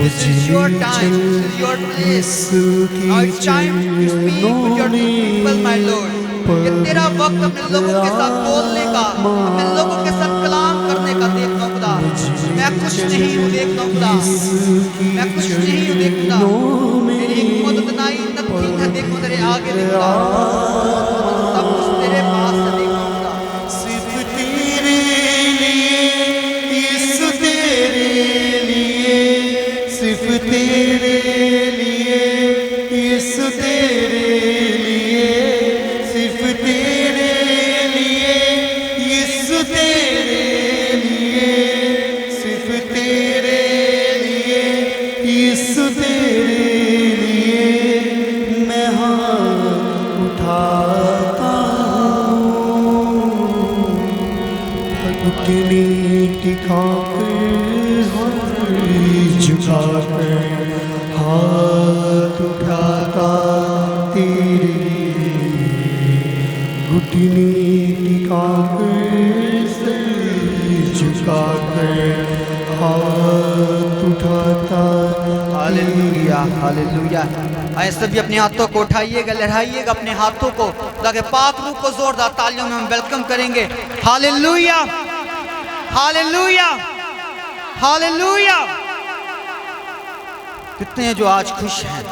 This is your time, this is your place. Now it's time to speak with your people, my Lord. ये तेरा वक्त अपने लोगों के साथ बोलने का, अपने लोगों के साथ कलाम करने का देखता हूँ खुदा। मैं कुछ नहीं हूँ देखता हूँ खुदा, मैं कुछ नहीं हूँ देखता। मेरी मदद नहीं नथिंग है देखो तेरे आगे देखता। सब कुछ तेरे पास है देखता हूँ खुदा। सिर्फ तेरे लिए, यीशु तेरे लिए, सिर्फ तेरे लिए, यीशु तेरे लिए, सिर्फ तेरे लिए, यीशु तेरे लिए, सिर्फ तेरे लिए, यीशु तेरे लिए मैं हाथ उठाता हूँ। घुटने टिकाकर झुकाकर हाथ उठाता तेरे लिए, घुटने टिकाकर सर झुकाकर हाथ उठाता। Hallelujah, hallelujah. आइए सभी अपने हाथों को उठाइएगा, लहराइएगा अपने हाथों को, ताकि पाक रूह को जोरदार तालियों में हम वेलकम करेंगे। Hallelujah, hallelujah, hallelujah. कितने हैं जो आज खुश हैं?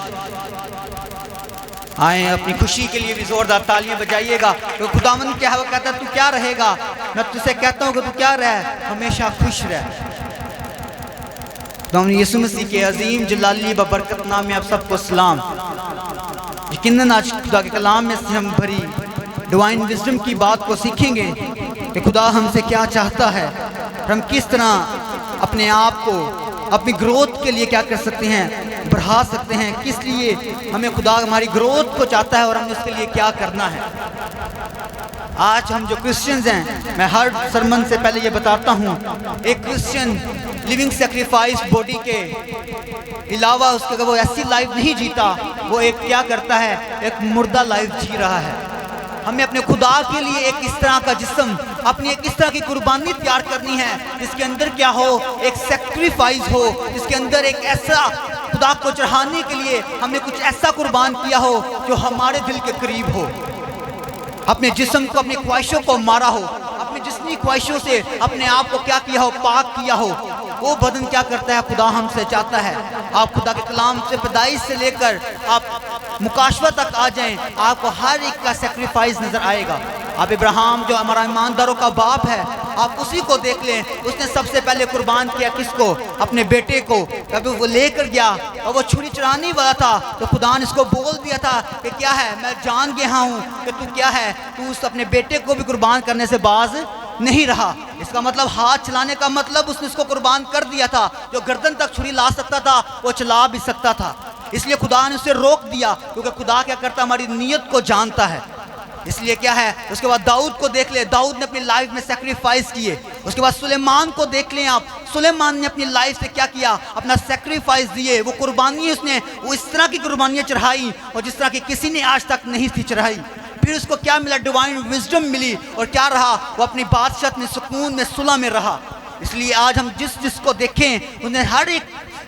आए अपनी खुशी के लिए भी जोरदार तालियां बजाइएगा। तो खुदावंद क्या है, वो कहता है तू क्या रहेगा, मैं तुझसे कहता हूँ कि तू क्या रह, हमेशा खुश रह। तो यीशु मसीह के अजीम जलाली बबरकत नाम में आप सबको सलाम। यकीनन आज खुदा के कलाम में से हम भरी डिवाइन विजडम की बात को सीखेंगे कि खुदा हमसे क्या चाहता है, हम किस तरह अपने आप को अपनी ग्रोथ के लिए क्या कर सकते हैं, बढ़ा सकते हैं, किस लिए हमें खुदा हमारी ग्रोथ को चाहता है और हमें उसके लिए क्या करना है। आज हम जो क्रिश्चियंस हैं, मैं हर सरमन से पहले ये बताता हूँ, एक क्रिश्चियन लिविंग सेक्रीफाइस बॉडी के अलावा उसके अगर वो ऐसी लाइफ नहीं जीता, वो एक क्या करता है, एक मुर्दा लाइफ जी रहा है। हमें अपने खुदा के लिए एक इस तरह का जिस्म, अपनी एक इस तरह की कुर्बानी तैयार करनी है जिसके अंदर क्या हो, एक सेक्रीफाइस हो, जिसके अंदर एक ऐसा खुदा को चढ़ाने के लिए हमने कुछ ऐसा कुर्बान किया हो जो हमारे दिल के करीब हो। अपने जिस्म को, अपनी ख्वाहिशों को मारा हो, अपनी जिस्मी ख्वाहिशों से अपने आप को क्या किया हो, पाक किया हो। वो बदन क्या करता है, खुदा हमसे चाहता है आप खुदा के कलाम से पैदाइश से लेकर आप मुकाशवा तक आ जाएं, आपको हर एक का सेक्रीफाइस नजर आएगा। आप इब्राहिम जो हमारा ईमानदारों का बाप है, आप उसी को देख लें, उसने सबसे पहले कुर्बान किया किसको, अपने बेटे को। कभी वो लेकर गया और वो छुरी चढ़ाने वाला था तो खुदा ने इसको बोल दिया था कि क्या है, मैं जान गया हूँ कि तू क्या है, तू उस अपने बेटे को भी कुर्बान करने से बाज नहीं रहा। इसका मतलब हाथ चलाने का मतलब उसने इसको कुर्बान कर दिया था। जो गर्दन तक छुरी ला सकता था वो चला भी सकता था, इसलिए खुदा ने उसे रोक दिया, क्योंकि खुदा क्या करता, हमारी नीयत को जानता है। इसलिए क्या है, उसके बाद दाऊद को देख ले, दाऊद ने अपनी लाइफ में सेक्रीफाइस किए। उसके बाद सुलेमान को देख लें आप, सुलेमान ने अपनी लाइफ से क्या किया, अपना सेक्रीफाइस दिए। वो कुर्बानी उसने वो इस तरह की कुर्बानियाँ चढ़ाई और जिस तरह की किसी ने आज तक नहीं थी चढ़ाई। फिर उसको क्या मिला, डिवाइन विजडम मिली, और क्या रहा, वो अपनी बादशाहत में, सुकून में, सुलह में रहा। इसलिए आज हम जिसको देखें, उन्हें हर एक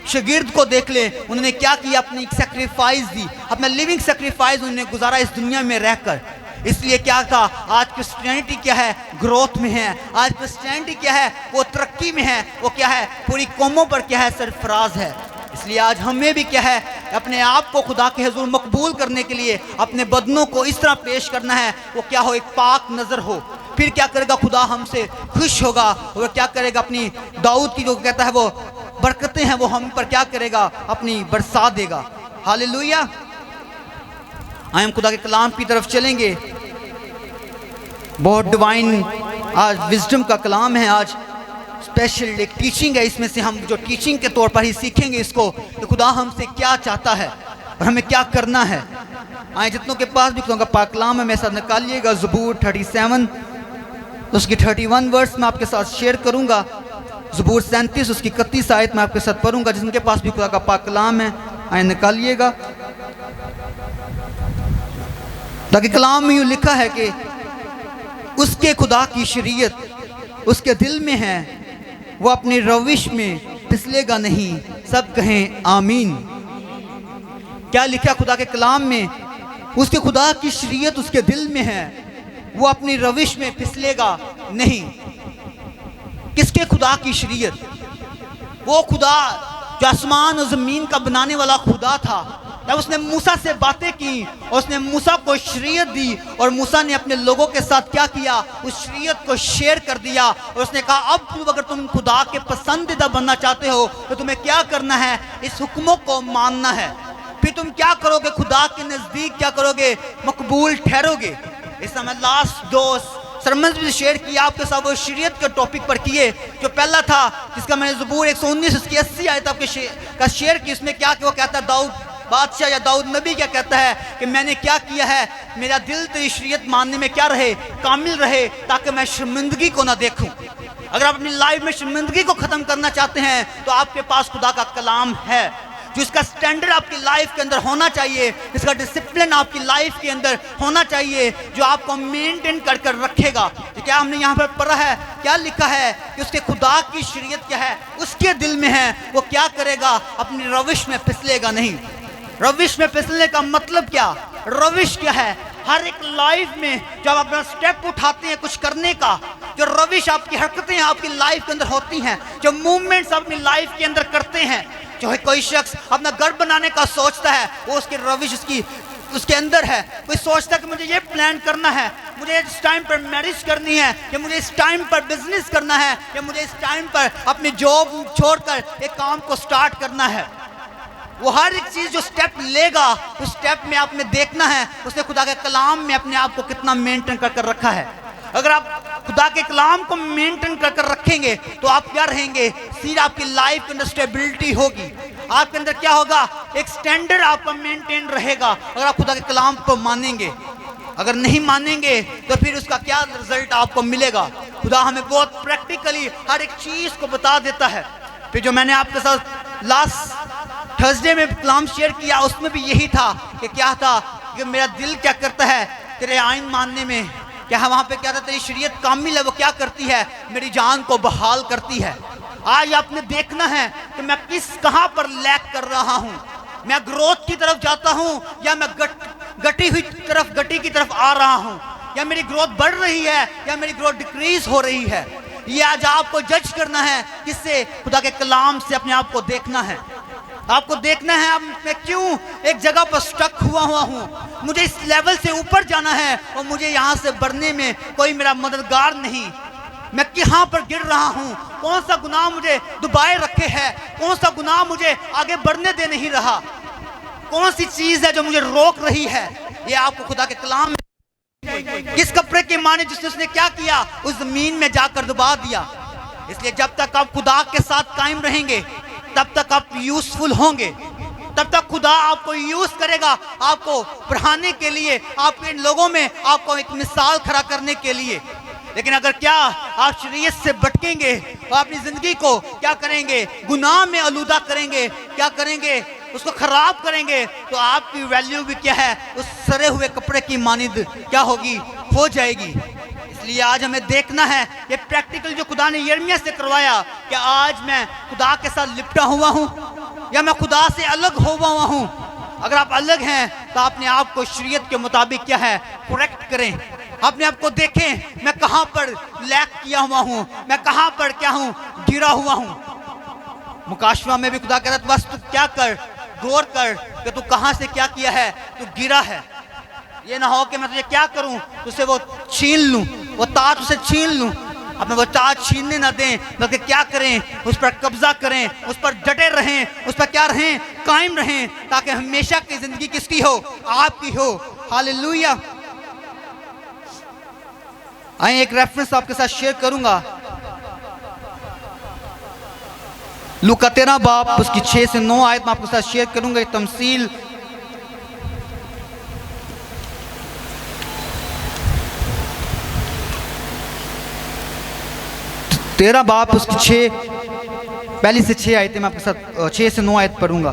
शागिर्द को देख ले, उन्होंने क्या किया, अपनी सेक्रीफाइस दी, अपना लिविंग सेक्रीफाइस उन्होंने गुजारा इस दुनिया में रहकर। इसलिए क्या था, आज क्रिश्चियनिटी क्या है, ग्रोथ में है। आज क्रिश्चियनिटी क्या है, वो तरक्की में है। वो क्या है, पूरी कौमों पर क्या है, सरफराज है। इसलिए आज हमें भी क्या है, अपने आप को खुदा के हुजूर मकबूल करने के लिए अपने बदनों को इस तरह पेश करना है, वो क्या हो, एक पाक नज़र हो। फिर क्या करेगा, खुदा हमसे खुश होगा। वो क्या करेगा, अपनी दाऊद की जो कहता है वो बरकतें हैं, वो हम पर क्या करेगा, अपनी बरसा देगा। हालेलुया। आए हम खुदा के कलाम की तरफ चलेंगे। बहुत डिवाइन आज विजडम का कलाम है, आज स्पेशल एक टीचिंग है। इसमें से हम जो टीचिंग के तौर पर ही सीखेंगे इसको, कि खुदा हमसे क्या चाहता है और हमें क्या करना है। आए जितनों के पास भी खुदा का पाक कलाम है, मेरे साथ निकालिएगा ज़बूर 37 उसकी 31 वर्स मैं आपके साथ शेयर करूंगा। ज़बूर 37 उसकी 31 आयत मैं आपके साथ पढ़ूंगा। जिनके पास भी खुदा का पाक कलाम है, आए निकालिएगा। ताकि कलाम में यूँ लिखा है कि उसके खुदा की शरीयत उसके दिल में है, वो अपनी रविश में फिसलेगा नहीं, सब कहें आमीन। क्या लिखा खुदा के कलाम में? उसके खुदा की शरीयत उसके दिल में है, वो अपनी रविश में फिसलेगा नहीं। किसके खुदा की शरीयत? वो खुदा जो आसमान और ज़मीन का बनाने वाला खुदा था। जब उसने मूसा से बातें की और उसने मूसा को शरीयत दी और मूसा ने अपने लोगों के साथ क्या किया, उस शरीयत को शेयर कर दिया और उसने कहा अब अगर तुम खुदा के पसंदीदा बनना चाहते हो तो तुम्हें क्या करना है, इस हुक्मों को मानना है। फिर तुम क्या करोगे, खुदा के नज़दीक क्या करोगे, मकबूल ठहरोगे। इस समय लास्ट 2 सरमन भी शेयर किया आपके साथ, वो शरीयत के टॉपिक पर किए। जो पहला था जिसका मैंने ज़बूर 119 उसकी 80 आयत आपके का शेयर की, उसमें क्या वो कहता है, दाऊद बादशाह या दाऊद नबी क्या कहता है कि मैंने क्या किया है, मेरा दिल तेरी शरीयत मानने में क्या रहे, कामिल रहे, ताकि मैं शर्मिंदगी को ना देखूं। अगर आप अपनी लाइफ में शर्मिंदगी को ख़त्म करना चाहते हैं तो आपके पास खुदा का कलाम है, जो इसका स्टैंडर्ड आपकी लाइफ के अंदर होना चाहिए, इसका डिसिप्लिन आपकी लाइफ के अंदर होना चाहिए, जो आपको मेंटेन कर कर रखेगा। तो क्या हमने यहाँ पर पढ़ा है, क्या लिखा है कि उसके खुदा की शरीयत क्या है, उसके दिल में है, वो क्या करेगा, अपनी रविश में फिसलेगा नहीं। रविश में फिसलने का मतलब क्या, रविश क्या है? हर एक लाइफ में जब आप अपना स्टेप उठाते हैं कुछ करने का, जो रविश आपकी हरकतें आपकी लाइफ के अंदर होती हैं, जो मूवमेंट्स अपनी लाइफ के अंदर करते हैं, जो है कोई शख्स अपना घर बनाने का सोचता है, वो उसकी रविश उसके अंदर है। कोई सोचता है कि मुझे ये प्लान करना है, मुझे इस टाइम पर मैरिज करनी है, या मुझे इस टाइम पर बिजनेस करना है, या मुझे इस टाइम पर अपनी जॉब छोड़कर एक काम को स्टार्ट करना है। वो हर एक चीज़ जो स्टेप लेगा, उस स्टेप में आपने देखना है उसने खुदा के कलाम में अपने आप को कितना मेंटेन कर कर रखा है। अगर आप खुदा के कलाम को मेंटेन कर कर रखेंगे तो आप क्या रहेंगे, सीधा आपकी लाइफ के अंदर स्टेबिलिटी होगी, आपके अंदर क्या होगा, एक स्टैंडर्ड आपका मेंटेन रहेगा। अगर आप खुदा के कलाम को मानेंगे, अगर नहीं मानेंगे तो फिर उसका क्या रिजल्ट आपको मिलेगा। खुदा हमें बहुत प्रैक्टिकली हर एक चीज़ को बता देता है। फिर जो मैंने आपके साथ लास्ट थर्सडे में कलाम शेयर किया, उसमें भी यही था कि क्या था कि मेरा दिल क्या करता है तेरे आइन मानने में, क्या है वहाँ पे क्या था, तेरी शरीयत कामिल है, वो क्या करती है, मेरी जान को बहाल करती है। आज आपने देखना है कि मैं कहाँ पर लैक कर रहा हूँ, मैं ग्रोथ की तरफ जाता हूँ या मैं गटी की तरफ आ रहा हूँ, या मेरी ग्रोथ बढ़ रही है या मेरी ग्रोथ डिक्रीज हो रही है। ये आज आपको जज करना है, किससे, खुदा के कलाम से अपने आप को देखना है। आपको देखना है अब मैं क्यों एक जगह पर स्टक हुआ हूँ, मुझे इस लेवल से ऊपर जाना है और मुझे यहाँ से बढ़ने में कोई मेरा मददगार नहीं, मैं कहाँ पर गिर रहा हूँ, कौन सा गुनाह मुझे दुबाए रखे है, कौन सा गुनाह मुझे आगे बढ़ने दे नहीं रहा, कौन सी चीज़ है जो मुझे रोक रही है। ये आपको खुदा के कलाम में, किस कपड़े के माने जिसने उसने क्या किया, उस जमीन में जाकर दबा दिया। इसलिए जब तक आप खुदा के साथ कायम रहेंगे तब तक आप यूजफुल होंगे, तब तक खुदा आपको यूज करेगा, आपको बढ़ाने के लिए, आपके इन लोगों में आपको एक मिसाल खड़ा करने के लिए। लेकिन अगर क्या आप शरीयत से भटकेंगे और अपनी जिंदगी को क्या करेंगे, गुनाह में आलूदा करेंगे, क्या करेंगे, उसको खराब करेंगे, तो आपकी वैल्यू भी क्या है, उस सरे हुए कपड़े की मानिंद क्या होगी, हो जाएगी। इसलिए आज हमें देखना है ये प्रैक्टिकल जो खुदा ने यिर्मयाह से करवाया, कि आज मैं खुदा के साथ लिपटा हुआ हूँ या मैं खुदा से अलग हुआ हूँ। अगर आप अलग हैं तो अपने आप को शरीयत के मुताबिक क्या है, करेक्ट करें, अपने आप को देखें, मैं कहाँ पर लैक किया हुआ हूँ, मैं कहाँ पर क्या हूँ, गिरा हुआ हूँ। मुकाशवा में भी खुदा कह रहा है बस तू क्या कर, गौर कर कि तू कहाँ से क्या किया है, तू गिरा है। ये ना हो कि मैं तुझे क्या करूं, तुझसे वो छीन लूं, वो ताज उसे छीन लूं, अपने वो ताज छीनने ना दें, बल्कि क्या करें, उस पर कब्जा करें, उस पर डटे रहें, उस पर क्या रहें, कायम रहें, ताकि हमेशा की जिंदगी किसकी हो, आपकी हो। हालेलुया। आइए एक रेफरेंस आपके साथ शेयर करूंगा, लूका 13 बाब उसकी 6 से 9 आयत में आपके साथ शेयर करूंगा। एक तमसील तेरह बाप उसकी 6 पहली से 6 आयतें मैं आपके साथ 6 से 9 आयत पढ़ूंगा।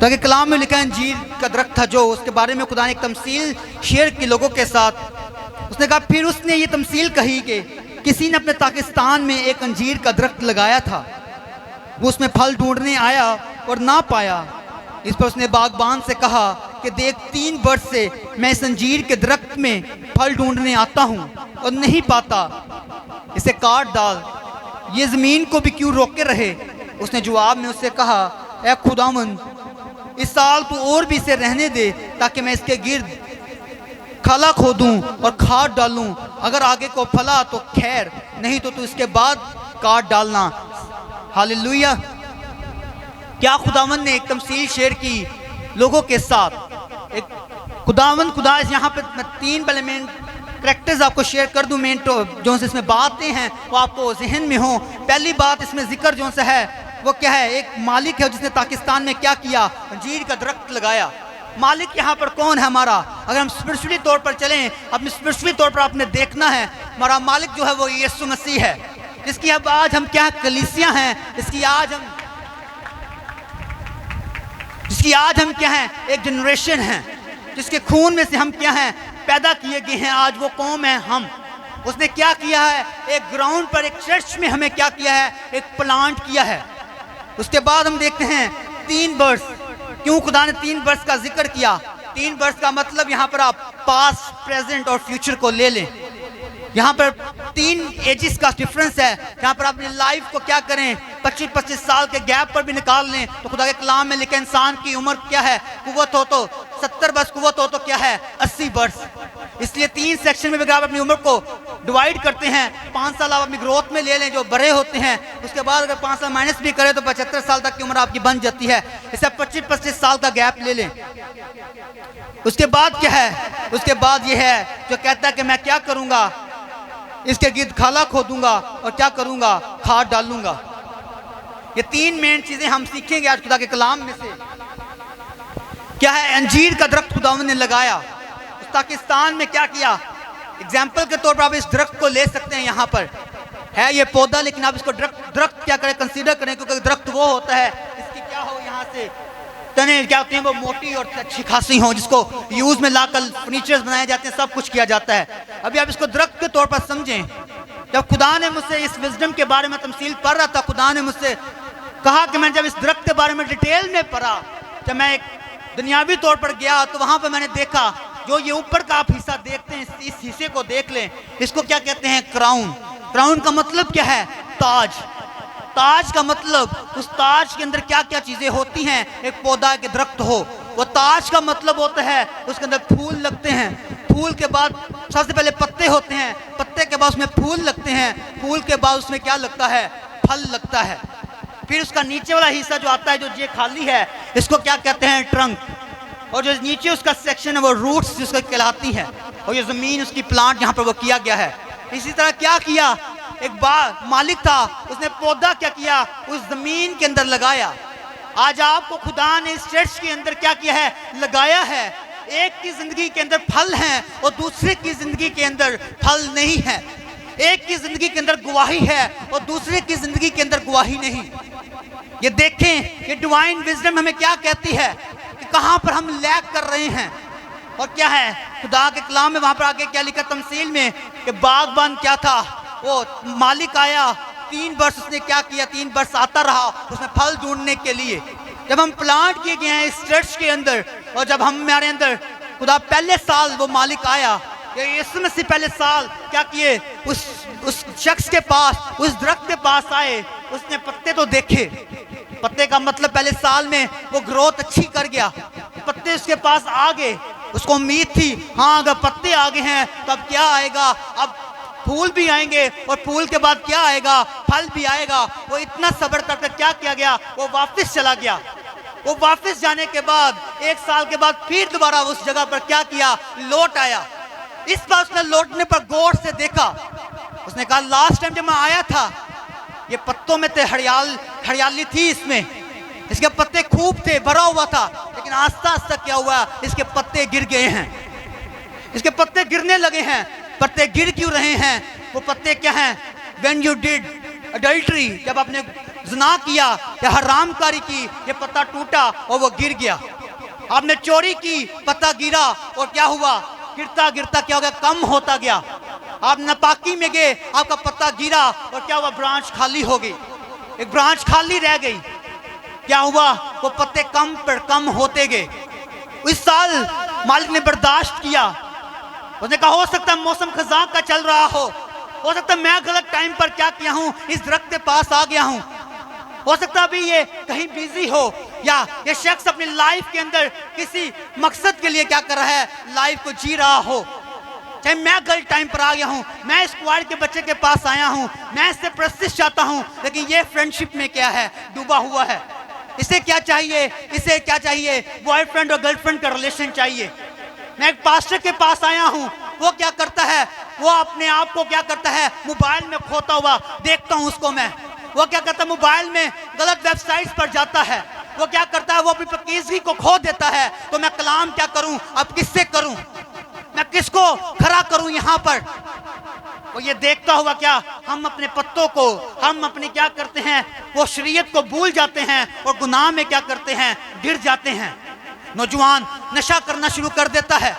ताकि कलाम में लिखा अंजीर का दरख्त था जो, उसके बारे में खुदा ने एक तमसील शेयर की लोगों के साथ। उसने कहा फिर उसने ये तमसील कही कि किसी ने अपने पाकिस्तान में एक अंजीर का दरख्त लगाया था वो उसमें फल ढूंढने आया और ना पाया। इस पर उसने बागबान से कहा कि देख 3 वर्ष से मैं इस अंजीर के दरख्त में फल ढूंढने आता हूँ और नहीं पाता, इसे काट डाल, ये ज़मीन को भी क्यों रोके रहे। उसने जवाब में उससे कहा, ऐ खुदावन, इस साल तू और भी इसे रहने दे ताकि मैं इसके गिर्द खाला खोदूं और खाद डालूं, अगर आगे को फला तो खैर, नहीं तो तू इसके बाद काट डालना। हालेलुया। क्या खुदावन ने एक तमसील शेयर की लोगों के साथ। एक खुदा यहाँ पे मैं 3 पहले मेन करैक्टर्स आपको शेयर कर दूं, मेन जो से इसमें बातें हैं वो आपको जहन में हो। पहली बात इसमें जिक्र जो से है वो क्या है, एक मालिक है जिसने पाकिस्तान में क्या किया, अंजीर का दरख्त लगाया। मालिक यहाँ पर कौन है हमारा? अगर हम स्पिरिचुअली तौर पर चलें, अपने स्पिरिचुअली तौर पर आपने देखना है, हमारा मालिक जो है वो यीशु मसीह है, जिसकी अब आज हम क्या कलीसिया हैं, जिसकी आज हम क्या हैं, एक जनरेशन है, जिसके खून में से हम क्या हैं, पैदा किए गए हैं। आज वो कौम है हम। उसने क्या किया है, एक ग्राउंड पर, एक चर्च में हमें क्या किया है, एक प्लांट किया है। उसके बाद हम देखते हैं 3 वर्ष। क्यों खुदा ने 3 वर्ष का जिक्र किया? 3 वर्ष का मतलब यहाँ पर आप पास्ट, प्रेजेंट और फ्यूचर को ले लें। यहाँ पर 3 एजिस का डिफरेंस है। यहाँ पर अपनी लाइफ को क्या करें, 25-25 साल के गैप पर भी निकाल लें तो खुदा के कलाम में लिखा, इंसान की उम्र क्या है, कुव्वत हो तो 70 वर्ष, कुव्वत हो तो क्या है, 80 वर्ष। इसलिए 3 सेक्शन में आप अपनी उम्र को डिवाइड करते हैं। 5 साल आप अपनी ग्रोथ में ले लें जो बड़े होते हैं, उसके बाद अगर 5 साल माइनस भी करें तो 75 साल तक की उम्र आपकी बन जाती है। इसे 25-25 साल का गैप ले लें। उसके बाद क्या है, उसके बाद ये है जो कहता है कि मैं क्या करूँगा, इसके गिर्द खाला खोदूंगा और क्या करूंगा, खाद डालूंगा। ये 3 मेन चीजें हम सीखेंगे आज खुदा के कलाम में से। क्या है, अंजीर का दरख्त खुदावंद ने लगाया। पाकिस्तान में क्या किया, एग्जाम्पल के तौर पर आप इस दरख्त को ले सकते हैं। यहाँ पर है ये पौधा, लेकिन आप इसको दरख्त क्या करें, कंसीडर करें, क्योंकि दरख्त वो होता है इसकी क्या हो, यहाँ से तने क्या होती हैं वो मोटी और अच्छी खासी हो, जिसको यूज में लाकर फर्नीचर्स बनाए जाते हैं, सब कुछ किया जाता है। अभी आप इसको दरख्त के तौर पर समझें। जब खुदा ने मुझसे इस विजडम के बारे में तमसील पढ़ रहा था, खुदा ने मुझसे कहा कि मैं जब इस दरख्त के बारे में डिटेल में पढ़ा, जब मैं एक दुनियावी तौर पर गया तो वहाँ पर मैंने देखा जो ये ऊपर का आप हिस्सा देखते हैं, इस हिस्से को देख लें, इसको क्या कहते हैं, क्राउन। क्राउन का मतलब क्या है, ताज। ताज का मतलब, उस ताज के अंदर क्या क्या चीजें होती हैं, एक पौधा के दरख्त हो, वो ताज का मतलब होता है उसके अंदर फूल लगते हैं। फूल के बाद सबसे पहले पत्ते होते हैं, पत्ते के बाद उसमें फूल लगते हैं, फूल के बाद उसमें क्या लगता है, फल लगता है। फिर उसका नीचे वाला हिस्सा जो आता है, जो ये खाली है, इसको क्या कहते हैं, ट्रंक। और जो नीचे उसका सेक्शन है वो रूट्स जिसको कहलाती है, और ये जमीन उसकी प्लांट यहाँ पर वो किया गया है। इसी तरह क्या किया, एक मालिक था, उसने पौधा क्या किया, उस जमीन के अंदर लगाया। आज आपको खुदा ने इस चर्च के अंदर क्या किया है, लगाया है। एक की जिंदगी के अंदर फल हैं और दूसरे की जिंदगी के अंदर फल नहीं है। एक की जिंदगी के अंदर गवाही है और दूसरे की जिंदगी के अंदर गवाही नहीं। ये देखें, ये डिवाइन विजडम हमें क्या कहती है कि कहां पर हम लैग कर रहे हैं। और क्या है, खुदा के कलाम में वहां पर आगे क्या लिखा तमसील में, कि बागबान क्या था, वो मालिक आया, 3 वर्ष उसने क्या किया, 3 वर्ष आता रहा उसमें फल ढूंढने के लिए। जब हम प्लांट किए गए हैं इस चर्च के अंदर, और जब हमारे अंदर खुदा पहले साल वो मालिक आया, इसमें से पहले साल क्या किए, उस शख्स के पास, उस दरख्त के पास आए, उसने पत्ते तो देखे। पत्ते का मतलब पहले साल में वो ग्रोथ अच्छी कर गया, पत्ते उसके पास आ गए। उसको उम्मीद थी, हाँ अगर पत्ते आ गए हैं तो अब क्या आएगा, अब फूल भी आएंगे, और फूल के बाद क्या आएगा, फल भी आएगा। वो इतना सब्र करके क्या किया गया, वो वापस चला गया। वो वापस जाने के बाद 1 साल के बाद फिर दोबारा उस जगह पर क्या किया, लौट आया। इस बार उसने लौटने पर गौर से देखा, उसने कहा लास्ट टाइम जब मैं आया था ये पत्तों में थे, हरियाली थी, इसमें इसके पत्ते खूब थे, भरा हुआ था, लेकिन आस्ता आस्ता क्या हुआ, इसके पत्ते गिर गए हैं। इसके पत्ते गिरने लगे हैं। पत्ते गिर क्यों रहे हैं, वो पत्ते क्या हैं, When you did adultery, जब आपने ज़िना किया या हरामकारी की, ये पत्ता टूटा और वो गिर गया। आपने चोरी की, पत्ता गिरा, और क्या हुआ, गिरता गिरता क्या हो गया, कम होता गया। आप नापाकी में गए, आपका पत्ता गिरा और क्या हुआ, ब्रांच खाली हो गई। एक ब्रांच खाली रह गई। क्या हुआ? वो पत्ते कम पर कम होते गए। इस साल मालिक ने बर्दाश्त किया। उसने कहा हो सकता है मौसम खजां का चल रहा हो सकता है मैं गलत टाइम पर क्या किया हूं, इस दरख्त के पास आ गया हूं, हो सकता है अभी ये कहीं बिजी हो, या ये शख्स अपनी लाइफ के अंदर किसी मकसद के लिए क्या कर रहा है, लाइफ को जी रहा हो। चाहे मैं गलत टाइम पर आ गया हूं, मैं इस क्वार के बच्चे के पास आया हूं, मैं इससे प्रस्तिश चाहता हूं, लेकिन ये फ्रेंडशिप में क्या है, डूबा हुआ है। इसे क्या चाहिए? इसे क्या चाहिए? बॉयफ्रेंड और गर्लफ्रेंड का रिलेशन चाहिए। मैं एक पास्टर के पास आया हूं, वो क्या करता है, वो अपने आप को क्या करता है, मोबाइल में खोता हुआ देखता हूं उसको मैं। वो क्या करता है, मोबाइल में गलत वेबसाइट्स पर जाता है। वो क्या करता है, वो अपनी पकीज़गी को खो देता है। तो मैं कलाम क्या करूं, अब किससे करूं, मैं किसको खड़ा करूं यहाँ पर? वो ये देखता हुआ क्या, हम अपने पत्तों को, हम अपने क्या करते हैं, वो शरीयत को भूल जाते हैं और गुनाह में क्या करते हैं, गिर जाते हैं। नौजवान नशा करना शुरू कर देता है।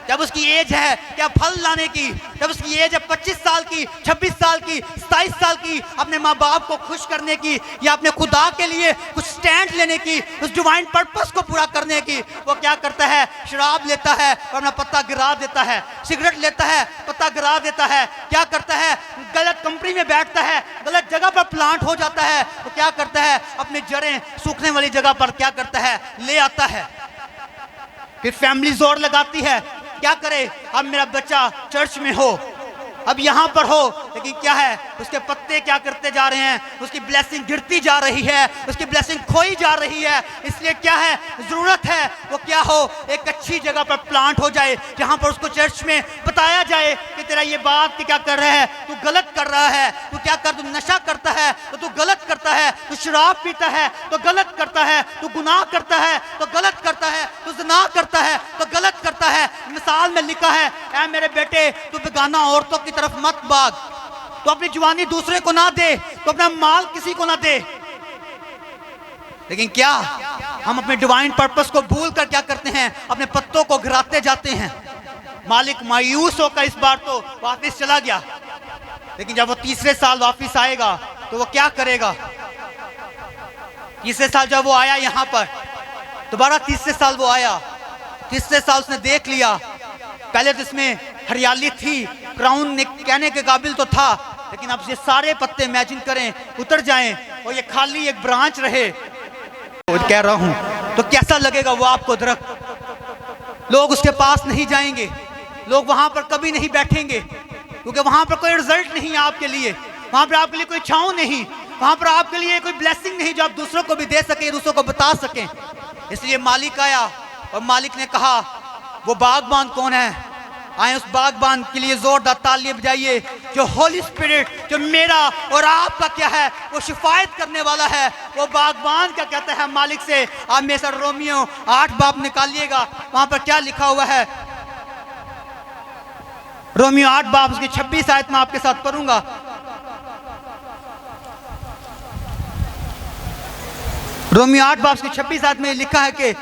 जब उसकी एज है क्या फल लाने की, जब उसकी एज है 25 साल की, 26 साल की, 27 साल की, अपने माँ बाप को खुश करने की या अपने खुदा के लिए कुछ स्टैंड लेने की, उस डिवाइन पर्पस को पूरा करने की, वो क्या करता है, शराब लेता है और अपना पत्ता गिरा देता है, सिगरेट लेता है, पत्ता गिरा देता है, क्या करता है, गलत कंपनी में बैठता है, गलत जगह पर प्लांट हो जाता है, तो क्या करता है, अपनी जड़ें सूखने वाली जगह पर क्या करता है, ले आता है। फिर फैमिली जोर लगाती है, क्या करे, अब मेरा बच्चा चर्च में हो, अब यहाँ पर हो, लेकिन क्या है, उसके पत्ते क्या करते जा रहे हैं, उसकी ब्लेसिंग गिरती जा रही है, उसकी ब्लेसिंग खोई जा रही है। इसलिए क्या है, जरूरत है वो क्या हो, एक अच्छी जगह पर प्लांट हो जाए, जहाँ पर उसको चर्च में बताया जाए कि तेरा ये बात क्या कर रहा है, तू गलत कर रहा है, तू क्या कर, तू नशा करता है तो तू गलत करता है, तू शराब पीता है तो गलत करता है, तू गुनाह करता है तो गलत करता है, तू ज़िना करता है तो गलत करता है। मिसाल में लिखा है, ऐ मेरे बेटे तू बेगाना औरतों की तरफ मत भाग, तो अपनी जवानी दूसरे को ना दे, तो अपना माल किसी को ना दे। लेकिन क्या हम अपने डिवाइन पर्पस को भूल कर क्या करते हैं, अपने पत्तों को गिराते जाते हैं। मालिक मायूस होकर इस बार तो वापस चला गया, लेकिन जब वो तीसरे साल वापस आएगा तो वो क्या करेगा। तीसरे साल जब वो आया यहाँ पर, दोबारा तीसरे साल वो आया, तीसरे साल उसने देख लिया, पहले तो इसमें हरियाली थी, क्राउन ने कहने के काबिल तो था, लेकिन अब ये सारे पत्ते इमेजिन करें उतर जाएं और ये खाली एक ब्रांच रहे, तो कह रहा हूं तो कैसा लगेगा वो आपको दरख्त। लोग उसके पास नहीं जाएंगे, लोग वहां पर कभी नहीं बैठेंगे, क्योंकि वहां पर कोई रिजल्ट नहीं है आपके लिए, वहां पर आपके लिए कोई छांव नहीं, वहां पर आपके लिए कोई ब्लेसिंग नहीं जो आप दूसरों को भी दे सके, दूसरों को बता सकें। इसलिए मालिक आया और मालिक ने कहा वो बागबान कौन है, आए उस बागबान के लिए जोरदार तालियां बजाइए, जो होली स्पिरिट, जो मेरा और आपका क्या है, वो शिफायत करने वाला है। वो बागबान क्या कहता है मालिक से, आप मेरे साथ रोमियो 8 बाब निकालिएगा, वहां पर क्या लिखा हुआ है, रोमियो 8 बाब उसकी 26 आयत में आपके साथ पढ़ूंगा। रोमियो 8 बाब उसकी 26 आयत में लिखा है कि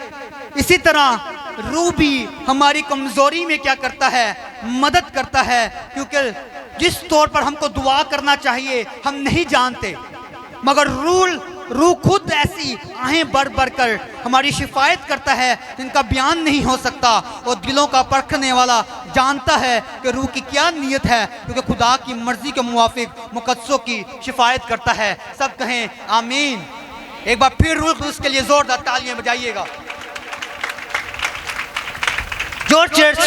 इसी तरह रूह भी हमारी कमजोरी में क्या करता है, मदद करता है, क्योंकि जिस तौर पर हमको दुआ करना चाहिए हम नहीं जानते, मगर रूह खुद ऐसी आहें बढ़ बढ़ कर हमारी शिफायत करता है जिनका बयान नहीं हो सकता, और दिलों का परखने वाला जानता है कि रूह की क्या नीयत है, क्योंकि खुदा की मर्जी के मुवाफिक मुकद्दसों की शिफायत करता है। सब कहें आमीन। एक बार फिर रूह उसके लिए जोरदार तालियां बजाइएगा। जो चर्च,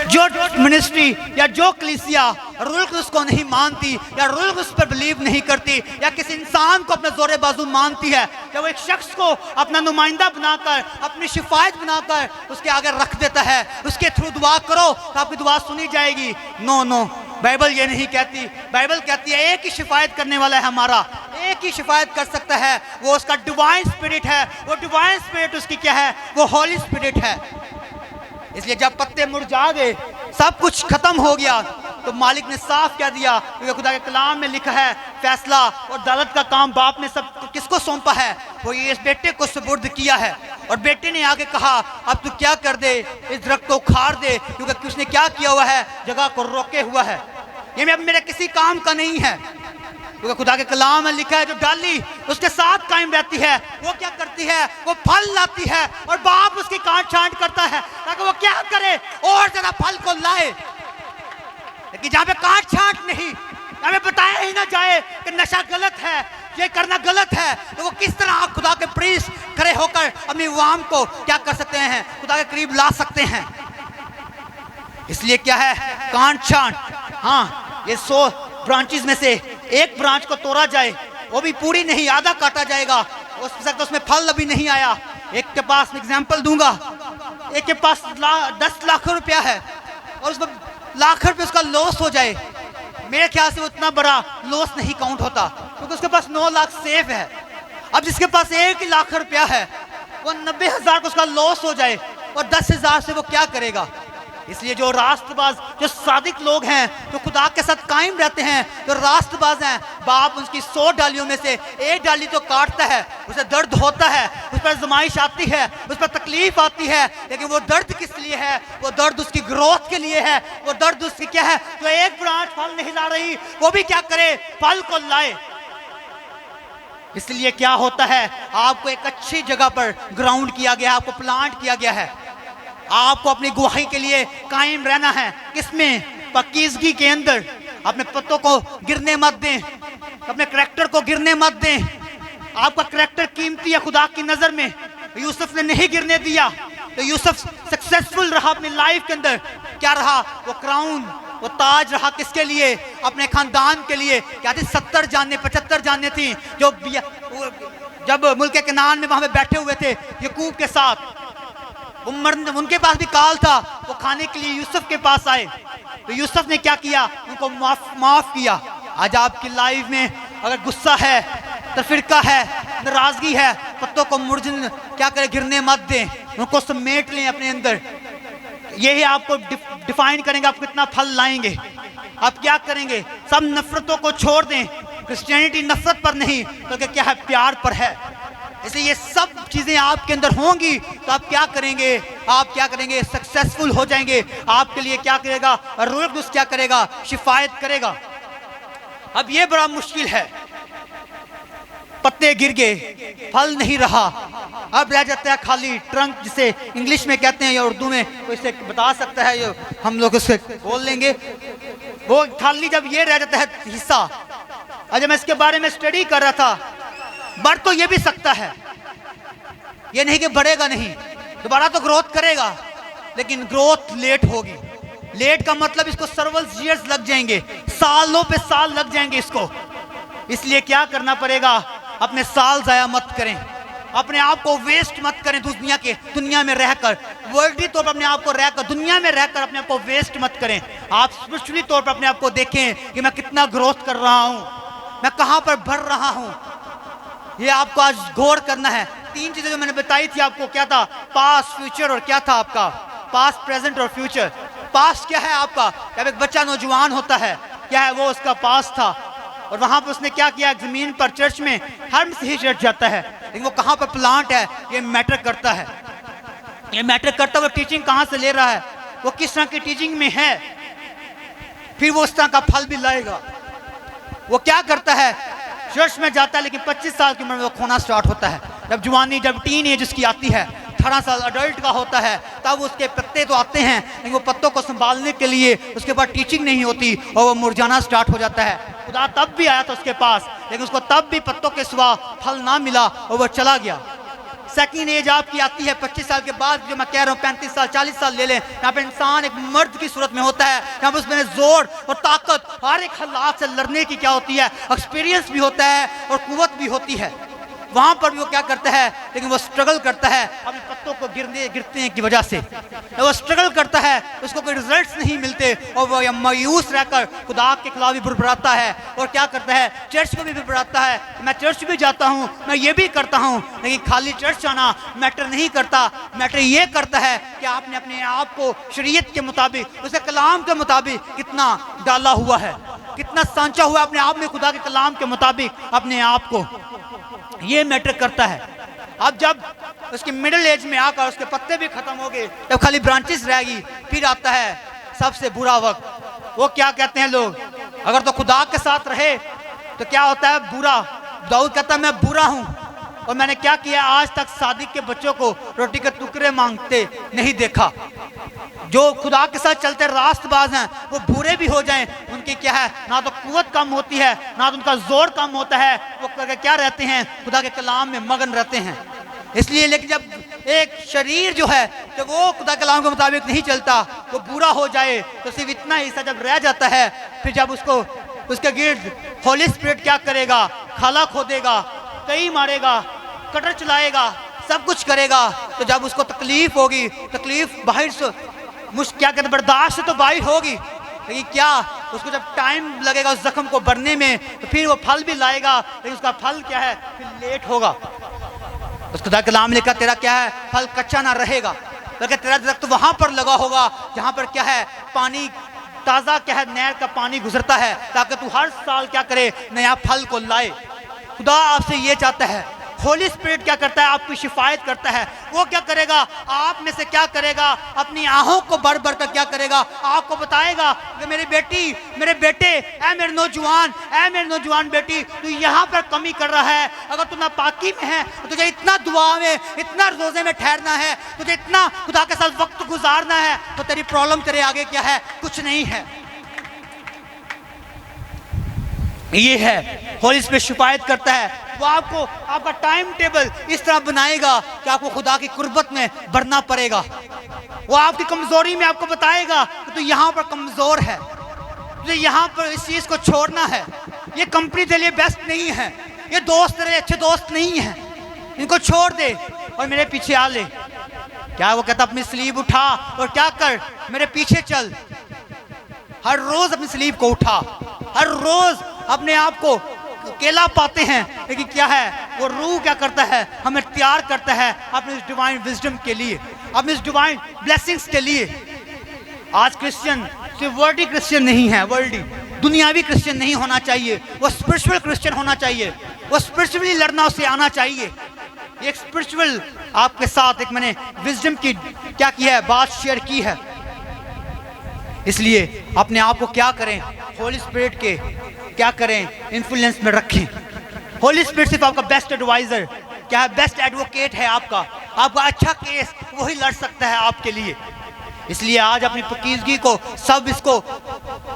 जो मिनिस्ट्री या जो कलीसिया रूल को नहीं मानती या रूल उस पर बिलीव नहीं करती, या किसी इंसान को अपना जोरे बाजू मानती है, या वो एक शख्स को अपना नुमाइंदा बनाकर, अपनी शिफायत बनाकर उसके आगे रख देता है, उसके थ्रू दुआ करो तो आपकी दुआ सुनी जाएगी। नो नो, बाइबल ये नहीं कहती। बाइबल कहती है एक ही शिफायत करने वाला है हमारा, एक ही शिफायत कर सकता है, वो उसका डिवाइन स्पिरिट है। वो डिवाइन स्पिरिट उसकी क्या है, वो होली स्पिरिट है। इसलिए जब पत्ते मुरझा गए, सब कुछ खत्म हो गया, तो मालिक ने साफ कह दिया, क्योंकि खुदा के कलाम में लिखा है फैसला और अदालत का काम बाप ने सब किसको सौंपा है, वो ये इस बेटे को सुपुर्द किया है। और बेटे ने आगे कहा अब तू क्या कर दे, इस दरख्त को उखाड़ दे, क्योंकि उसने क्या किया हुआ है, जगह को रोके हुआ है, ये मेरे किसी काम का नहीं है। क्योंकि खुदा के कलाम में लिखा है जो डाली उसके साथ कायम रहती है वो क्या करती है, वो फल लाती है और बाप उसकी काट छांट करता है ताकि वो क्या करे, और ज्यादा फल को लाए। लेकिन जहां पे काट छांट नहीं, हमें बताया ही ना जाए कि नशा गलत है, ये करना गलत है, तो वो किस तरह खुदा के प्रीस खड़े होकर अपनी अवाम को क्या कर सकते हैं, खुदा के करीब ला सकते हैं। इसलिए क्या है, काट छांट। हाँ, ये 100 ब्रांचेस में से एक ब्रांच को तोड़ा जाए, वो भी पूरी नहीं, आधा काटा जाएगा, हो सकता है उसमें फल अभी नहीं आया। एक के पास एग्जाम्पल दूंगा, एक के पास 10 लाख रुपया है और उसमें लाख रुपए उसका लॉस हो जाए, मेरे ख्याल से वो इतना बड़ा लॉस नहीं काउंट होता, क्योंकि उसके पास 9 लाख सेफ है। अब जिसके पास 1 लाख रुपया है, वो 90,000 को उसका लॉस हो जाए और 10,000 से वो क्या करेगा। इसलिए जो राष्ट्रबाज, जो सादिक लोग हैं, जो खुदा के साथ कायम रहते हैं, जो राष्ट्रबाज हैं, बाप उसकी 100 डालियों में से एक डाली तो काटता है, उसे दर्द होता है, उस पर आजमाइश आती है, उस पर तकलीफ आती है, लेकिन वो दर्द किस लिए है, वो दर्द उसकी ग्रोथ के लिए है, वो दर्द उसकी क्या है, जो एक ब्रांच फल नहीं ला रही वो भी क्या करे, फल को लाए। इसलिए क्या होता है, आपको एक अच्छी जगह पर ग्राउंड किया गया, आपको प्लांट किया गया है, आपको अपनी गवाही के लिए कायम रहना है। किसमें, पाकीज़गी के अंदर। अपने पत्तों को गिरने मत दें, अपने करैक्टर को गिरने मत दें। आपका करैक्टर कीमती है खुदा की नजर में। यूसुफ ने नहीं गिरने दिया, तो यूसुफ सक्सेसफुल रहा अपनी लाइफ के अंदर। क्या रहा, वो क्राउन, वो ताज रहा किसके लिए, अपने खानदान के लिए। क्या थी, 70 जाने 75 जाने थी जो जब मुल्क कनान में वहां पे बैठे हुए थे यकूब के साथ, उनके पास भी काल था, वो खाने के लिए यूसुफ के पास आए, तो यूसुफ ने क्या किया, उनको माफ किया। आज आपकी लाइफ में अगर गुस्सा है, तफरीका है, नाराजगी है, पत्तों को मुरझन क्या करें, गिरने मत दें, उनको समेट लें अपने अंदर। यही आपको डिफाइन करेंगे आप कितना फल लाएंगे। आप क्या करेंगे, सब नफरतों को छोड़ दें। क्रिश्चियनिटी नफरत पर नहीं, तो क्या है, प्यार पर है। इसलिए ये सब चीजें आपके अंदर होंगी तो आप क्या करेंगे, आप क्या करेंगे, सक्सेसफुल हो जाएंगे। आपके लिए क्या करेगा, रूह कुछ क्या करेगा, शिफायत करेगा। अब ये बड़ा मुश्किल है, पत्ते गिर गए, फल नहीं रहा, अब रह जाता है खाली ट्रंक, जिसे इंग्लिश में कहते हैं या उर्दू में कोई इसे बता सकता है, ये हम लोग उससे बोल लेंगे। वो खाली जब ये रह जाता है हिस्सा, और जब मैं इसके बारे में स्टडी कर रहा था, बढ़ तो ये भी सकता है, ये नहीं कि बढ़ेगा नहीं, दोबारा तो ग्रोथ करेगा, लेकिन ग्रोथ लेट होगी। लेट का मतलब इसको सर्वल ईयर्स लग जाएंगे, सालों पे साल लग जाएंगे इसको। इसलिए क्या करना पड़ेगा, अपने साल जाया मत करें, अपने आप को वेस्ट मत करें दुनिया में रहकर, वर्ल्डली तौर पर अपने आप को रहकर, दुनिया में रहकर अपने आप को वेस्ट मत करें। आप स्पिरिचुअली तौर पर अपने आप को देखें कि मैं कितना ग्रोथ कर रहा हूं, मैं कहां पर बढ़ रहा हूं। ये आपको आज गौर करना है। 3 चीजें जो मैंने बताई थी आपको, क्या था, पास्ट, फ्यूचर और क्या था आपका, पास्ट, प्रेजेंट और फ्यूचर। पास्ट क्या है आपका, जब एक बच्चा नौजवान होता है, क्या है, वो उसका पास्ट था, और वहां पर उसने क्या किया, जमीन पर चर्च में हर मसीही चर्च जाता है, लेकिन वो कहां पर प्लांट है, ये मैटर करता है। ये मैटर करता है वो टीचिंग कहां से ले रहा है, वो किस तरह की टीचिंग में है, फिर वो उस तरह का फल भी लाएगा। वो क्या करता है, चर्च में जाता है, लेकिन 25 साल की उम्र में वो खोना स्टार्ट होता है। जब जवानी, जब टीन एज उसकी आती है, 18 साल अडल्ट का होता है, तब उसके पत्ते तो आते हैं, लेकिन वो पत्तों को संभालने के लिए उसके पास टीचिंग नहीं होती और वो मुरझाना स्टार्ट हो जाता है। खुदा तब भी आया था उसके पास, लेकिन उसको तब भी पत्तों के सिवा फल ना मिला और वो चला गया। सेकंड एज आपकी आती है 25 साल के बाद, जो मैं कह रहा हूँ 35 साल 40 साल ले लें, यहाँ पे इंसान एक मर्द की सूरत में होता है, यहाँ पे उसमें जोर और ताकत, हर एक हालात से लड़ने की क्या होती है, एक्सपीरियंस भी होता है और कुव्वत भी होती है। वहां पर भी वो क्या करता है, लेकिन वो स्ट्रगल करता है अपने पत्तों को गिरते की वजह से, वो स्ट्रगल करता है, उसको कोई रिजल्ट्स नहीं मिलते और वो मायूस रहकर खुदा के खिलाफ भी बुरबुराता है और क्या करता है, चर्च को भी बुरबुराता है। मैं चर्च भी जाता हूँ, मैं ये भी करता हूँ, लेकिन खाली चर्च आना मैटर नहीं करता। मैटर ये करता है कि आपने अपने आप को शरीयत के मुताबिक, उसके कलाम के मुताबिक कितना डाला हुआ है, कितना सांचा हुआ अपने आप में खुदा के कलाम के मुताबिक अपने आप को, ये मैटर करता है। अब जब उसकी मिडिल एज में आकर उसके पत्ते भी खत्म हो गए, जब खाली ब्रांचेस रहेगी, फिर आता है सबसे बुरा वक्त। वो क्या कहते हैं लोग, अगर तो खुदा के साथ रहे तो क्या होता है? बुरा। दाऊद कहता है मैं बुरा हूं और मैंने क्या किया, आज तक सादिक के बच्चों को रोटी के टुकड़े मांगते नहीं देखा। जो खुदा के साथ चलते रास्तबाज हैं वो बुरे भी हो जाएं, उनकी क्या है, ना तो कुव्वत कम होती है ना तो उनका जोर कम होता है, वो क्या रहते हैं, खुदा के कलाम में मगन रहते हैं। इसलिए लेकिन जब एक शरीर जो है जब वो खुदा के कलाम के मुताबिक नहीं चलता, वो बुरा हो जाए, तो सिर्फ इतना हिस्सा जब रह जाता है, फिर जब उसको उसके गिर्द होली स्पिरिट क्या करेगा, खाला खोदेगा, कई मारेगा, कटर चलाएगा, सब कुछ करेगा, तो जब उसको तकलीफ होगी, तकलीफ बाहर से क्या कहते बर्दाश्त तो बाहर होगी, लेकिन क्या उसको जब टाइम लगेगा उस जख्म को भरने में, तो फिर वो फल भी लाएगा, लेकिन उसका फल क्या है, फिर लेट होगा। उसको खुदा के कलाम लिखा तेरा क्या है, फल कच्चा ना रहेगा, लेकिन तेरा दरख्त वहां पर लगा होगा जहां पर क्या है, पानी ताज़ा क्या है, नहर का पानी गुजरता है, ताकि तू हर साल क्या करे, नया फल को लाए। खुदा आपसे ये चाहता है। होली स्पिरिट क्या करता है, आपकी शिफायत करता है। वो क्या करेगा, आप में से क्या करेगा, अपनी आंखों को भर भर कर क्या करेगा, आपको बताएगा कि मेरी बेटी, मेरे बेटे, ऐ मेरे नौजवान बेटी, तू यहाँ पर कमी कर रहा है। अगर तू नापाकी में है तो तुझे इतना दुआ में, इतना रोजे में ठहरना है, तुझे इतना खुदा के साथ वक्त गुजारना है, तो तेरी प्रॉब्लम तेरे आगे क्या है, कुछ नहीं है। ये है होली स्पिरिट शिफायत करता है। वो आपको आपका टाइम टेबल इस तरह बनाएगा कि आपको खुदा की कुर्बत में बढ़ना पड़ेगा। वो आपकी कमजोरी में आपको बताएगा कि तू यहाँ पर कमजोर है, तुझे यहाँ पर इस चीज को छोड़ना है, ये कंपनी तेरे लिए बेस्ट नहीं है, ये दोस्त तेरे अच्छे दोस्त नहीं है, इनको छोड़ दे और मेरे पीछे आ ले। क्या वो कहता, अपनी स्लीव उठा और क्या कर, मेरे पीछे चल। हर रोज अपनी स्लीव को उठा, हर रोज अपने आप को अकेला पाते हैं, लेकिन क्या है, वो रूह क्या करता है, हमें तैयार करता है अपने इस डिवाइन विजडम के लिए, अपने इस डिवाइन ब्लेसिंग्स के लिए। आज क्रिश्चियन सिर्फ वर्ल्डी क्रिश्चियन नहीं है, वर्ल्डी दुनियावी क्रिश्चियन नहीं होना चाहिए, वो स्पिरिचुअल क्रिश्चियन होना चाहिए, वो स्पिरिचुअली लड़ना उसे आना चाहिए। एक स्पिरिचुअल आपके साथ एक मैंने विजडम की क्या की है, बात शेयर की है। इसलिए अपने आप को क्या करें, होली स्पिरिट के क्या करें, इन्फ्लुएंस में रखें। होली स्पिरिट सिर्फ आपका बेस्ट एडवाइजर क्या है, बेस्ट एडवोकेट है आपका अच्छा केस वही लड़ सकता है आपके लिए। इसलिए आज अपनी पकीजगी को सब इसको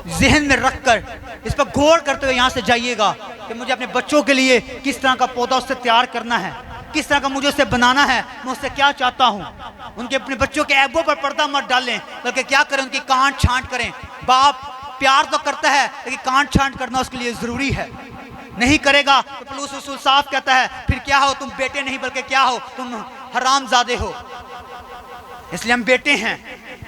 जहन में रखकर इस पर गौर करते हुए यहाँ से जाइएगा कि मुझे अपने बच्चों के लिए किस तरह का पौधा उससे तैयार करना है, किस तरह का मुझे उसे बनाना है, मैं उससे क्या चाहता हूँ। उनके अपने बच्चों के ऐबों पर पर्दा मत डालें, बल्कि क्या करें, उनकी कांट छांट करें। बाप प्यार तो करता है, लेकिन कांट छांट करना उसके लिए जरूरी है। नहीं करेगा तो पलूस रसूल साफ कहता है, फिर क्या हो, तुम बेटे नहीं बल्कि क्या हो, तुम हरामजादे हो। इसलिए हम बेटे हैं,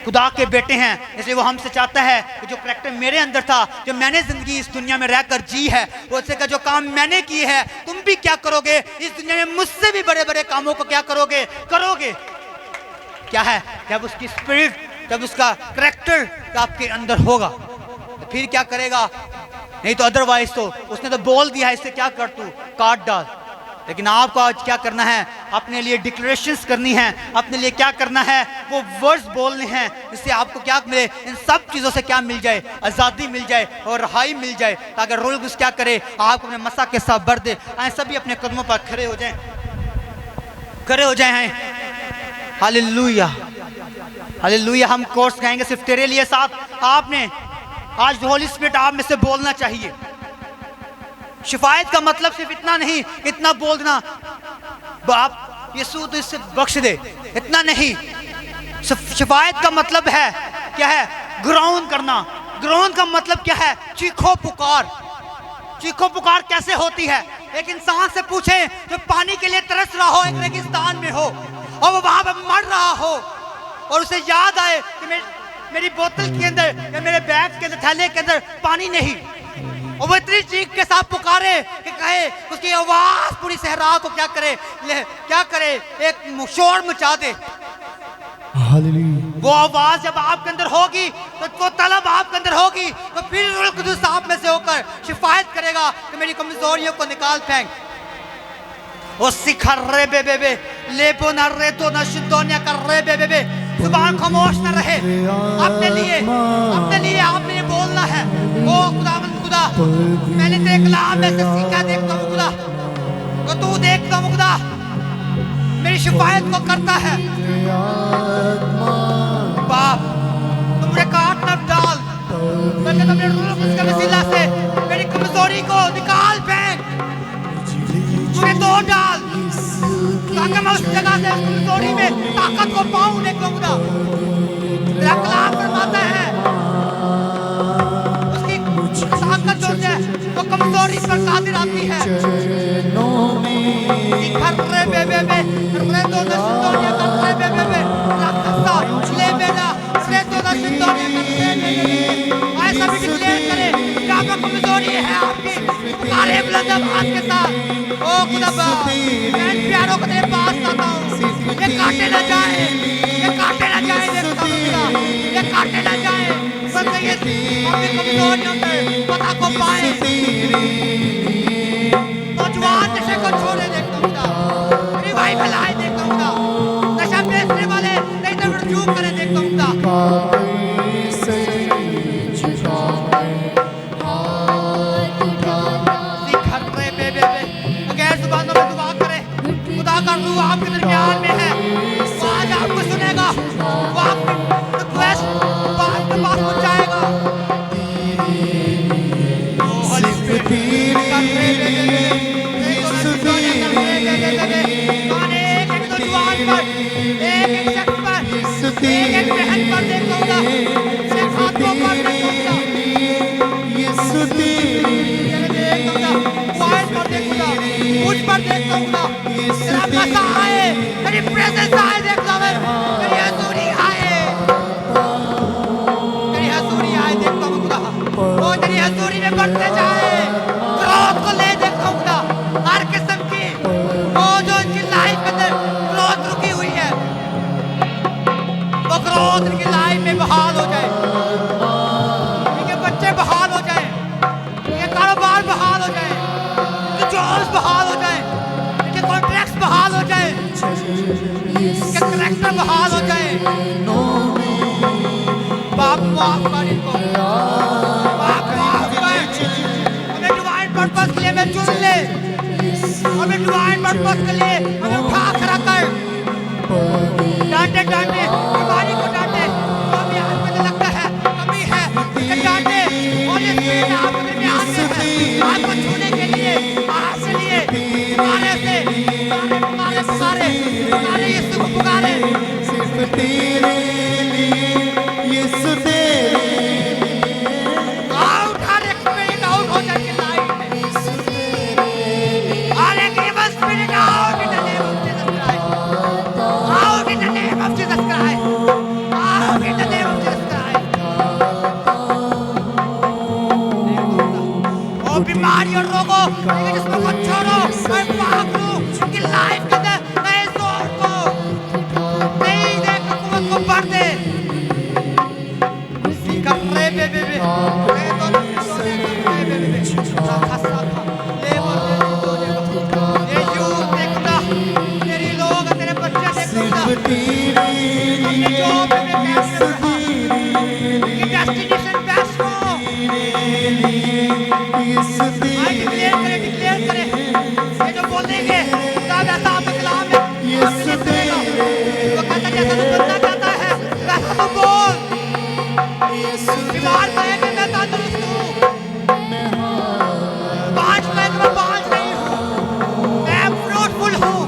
खुदा के बेटे हैं। इसलिए वो हमसे चाहता है कि जो करैक्टर मेरे अंदर था, जो मैंने जिंदगी इस दुनिया में रहकर जी है, वो उससे का जो काम मैंने किए हैं, तुम भी क्या करोगे इस दुनिया में, मुझसे भी बड़े बड़े कामों को क्या करोगे। क्या है, जब उसकी स्पिरिट, जब उसका करैक्टर आपके अंदर होगा, तो फिर क्या करेगा। नहीं तो अदरवाइज तो उसने तो बोल दिया है, इससे क्या कर, तू काट डाल। लेकिन आपको आज क्या करना है, अपने लिए डिक्लेरेशंस करनी है, अपने लिए क्या करना है, वो वर्ड्स बोलने हैं, जिससे आपको क्या मिले, इन सब चीज़ों से क्या मिल जाए, आज़ादी मिल जाए और रहाई मिल जाए, ताकि रोल कुछ क्या करे, आपको अपने मसा के साथ भर दे। आए सभी अपने कदमों पर खड़े हो जाएं। Hallelujah, hallelujah. हम कोर्स गाएंगे सिर्फ तेरे लिए। साथ आपने आज होली स्पिरिट आप में से बोलना चाहिए। शिफायत का मतलब सिर्फ इतना नहीं, इतना बोल देना बाप यीशु तो इससे बख्श दे, इतना नहीं। शिफायत का मतलब है क्या है, ग्राउंड करना। ग्राउंड का मतलब क्या है, चीखो पुकार। चीखो पुकार कैसे होती है, एक इंसान से पूछे जो पानी के लिए तरस रहा हो, एक रेगिस्तान में हो और वो वहां पर मर रहा हो, और उसे याद आए कि मेरी बोतल के अंदर या मेरे बैग के अंदर, थैले के अंदर पानी नहीं, और वो इतनी चीख के साथ पुकारे कि कहे, उसकी आवाज पूरी सहरा को क्या करे, एक शोर मचा दे। वो आवाज जब आपके अंदर होगी, तो वो तलब आपके अंदर होगी, तो फिर रूह कुदूस आप में से होकर शिफायत करेगा कि मेरी कमजोरियों को निकाल फेंक। वो सिखर रे बे लेबो न रे तो न शुद्धोनिया कर रे बे, जुबान खामोश न रहे। अपने लिए आपने ये बोलना है, ओ खुदा खुदा, मैंने तेरे कलाम में से सीखा देखता हूँ खुदा, तो तू देखता हूँ खुदा मेरी शिफायत को करता है। बाप तू मुझे काट न डाल, बल्कि अपने रूह के वसीला से मेरी कमजोरी को निकाल फेंक, मुझे तोड़ डाल, ताकि मैं उस जगह से उस कमजोरी में ताकत को पाऊं। देखो खुदा तेरा कलाम फरमाता है उसकी ताकत जो है वो कमजोरी पर कादिर आती है। खर्रे बेबे रे दो सिंदोनिया खर्रे बेबे राखसा ले बेला रे दो सिंदोनिया ऐसा भी डिक्लेयर करे कि आपका कमजोरी है आपकी, पुकारे बुलंद आवाज के साथ। ओ खुदा मैं प्यारों को तेरे पास लाता हूँ, ये काटे ना जाए, ये काटे ना जाए, देखता हूँ खुदा ये काटे ना जाए, बल्कि ये अपनी कमजोरियों पे पता को पाए, नौजवान नशे को छोड़े। देखता हूँ खुदा रिवाइवल आए, देखता हूँ खुदा नशा बेचने वाले नहीं तो रुजू करे। देखता हूँ खुदा का रूह आपके दरमियान में है, वो आज आपको सुनेगा, वो आपकी रिक्वेस्ट बात के पास पहुंचाएगा। एक शख्स पर, एक बहन पर देखूंगा, एक हाथों पर देखूंगा, पर देखूंगा, मुझ पर देखूंगा, तेरा मज़ा आए, तेरी प्रेजेंस आए, देखता मैं, तेरी हज़ूरी आए, तेरी हज़ूरी आए, देखता हूँ खुदा, वो तेरी हज़ूरी में बढ़ते जाए, क्रोध को ले देखता हूँ खुदा, हर किस्म की, वो जो इनकी लाइफ में क्रोध रुकी हुई है, वो क्रोध इनकी लाइफ में बहाल हो जाए, इनके बच्चे बहाल हो जाए, इनके कारोबार बहाल हो जाए, इनके जॉब्स बहाल हो जाए, कॉन्ट्रैक्ट बहाल हो जाए, इनके करैक्टर बहाल हो जाए। बाप माफ कर इनको, बाप माफ कर, हमें डिवाइन पर्पस के लिए हमें चुन ले, हमें डिवाइन पर्पस के लिए हमें उठा खड़ा कर, डांटे डांटे बीमारी को डांटे, कभी मुझे लगता है कभी है उसे डांटे, और ये सीन आपके में आते हैं आपको छूने के लिए, आपके लिए पुकारे से पुकारे यीशु को पुकारे, सिर्फ तेरे लिए यीशु तेरे आउट, हर एक स्पिरिट आउट हो जाए लाइफ में, हर एक evil spirit out in the name of Jesus Christ, out in the name of Jesus Christ, out in the name of Jesus Christ. ओ बीमारी और रोगों जिसको को छोड़ो, मैं पाप हूँ कि लाइफ के नए जोर को नई कुव्वत को बढ़ दे। कपड़े बेबे ये यूथ देखना, तेरी लोग तेरे बच्चे देखना, अपनी जॉब में कैसे रखा, उनकी डेस्टिनेशन बेस्ट हो, डिक्लेयर करे, ये जो बोलेंगे तब ऐसा आपके कलाम में वो कहता जैसा तू बनना चाहता है वैसा तू बोल, बीमार कहे कि मैं तंदुरुस्त हूँ, बांझ कहे कि मैं बांझ नहीं हूँ, मैं फ्रूटफुल हूँ।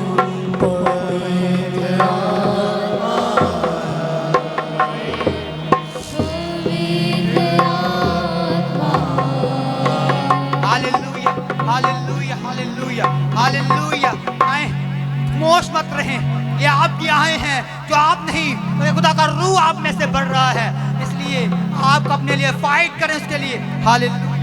Hallelujah hallelujah hallelujah hallelujah. आए खामोश मत रहें, ये आपकी आए हैं जो आप नहीं, तो खुदा का रूह आप में से बढ़ रहा है, इसलिए आप अपने लिए फाइट करें उसके लिए। Hallelujah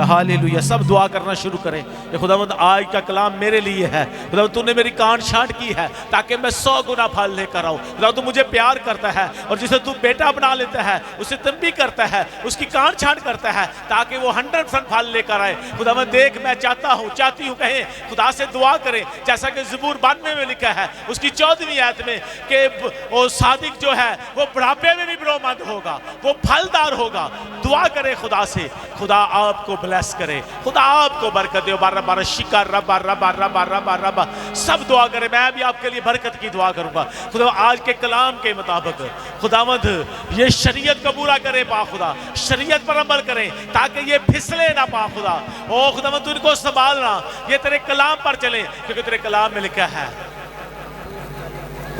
hallelujah. सब दुआ करना शुरू करें। ये खुदावंद आज का कलाम मेरे लिए है, खुदावंद तूने मेरी कान छांट की है ताकि मैं 100 गुना फल लेकर आऊँ। खुदावंद तू मुझे प्यार करता है और जिसे तू बेटा बना लेता है उसे तुम भी करता है, उसकी कान छांट करता है ताकि वो 100% फल लेकर आए। खुदावंद देख मैं चाहती हूँ कहें खुदा से दुआ करें जैसा कि ज़बूर 92 में लिखा है उसकी 14वीं आयत में कि वो सादिक जो है वो बुढ़ापे में भी बरोमंद होगा, वो फलदार होगा। दुआ करे खुदा से, खुदा आपको ब्लेस करे, खुदा आपको बरकत दे। बारह बारह शिकार रबा रबा रबा रबा रबा सब दुआ करे। मैं भी आपके लिए बरकत की दुआ करूंगा खुदा, आज के कलाम के मुताबिक खुदावंद ये शरीयत को पूरा करे पा खुदा, शरीयत पर अमल करें ताकि ये फिसले ना पा खुदा। ओ खुदावंद तू इनको संभालना, ये तेरे कलाम पर चले, क्योंकि तेरे कलाम में लिखा है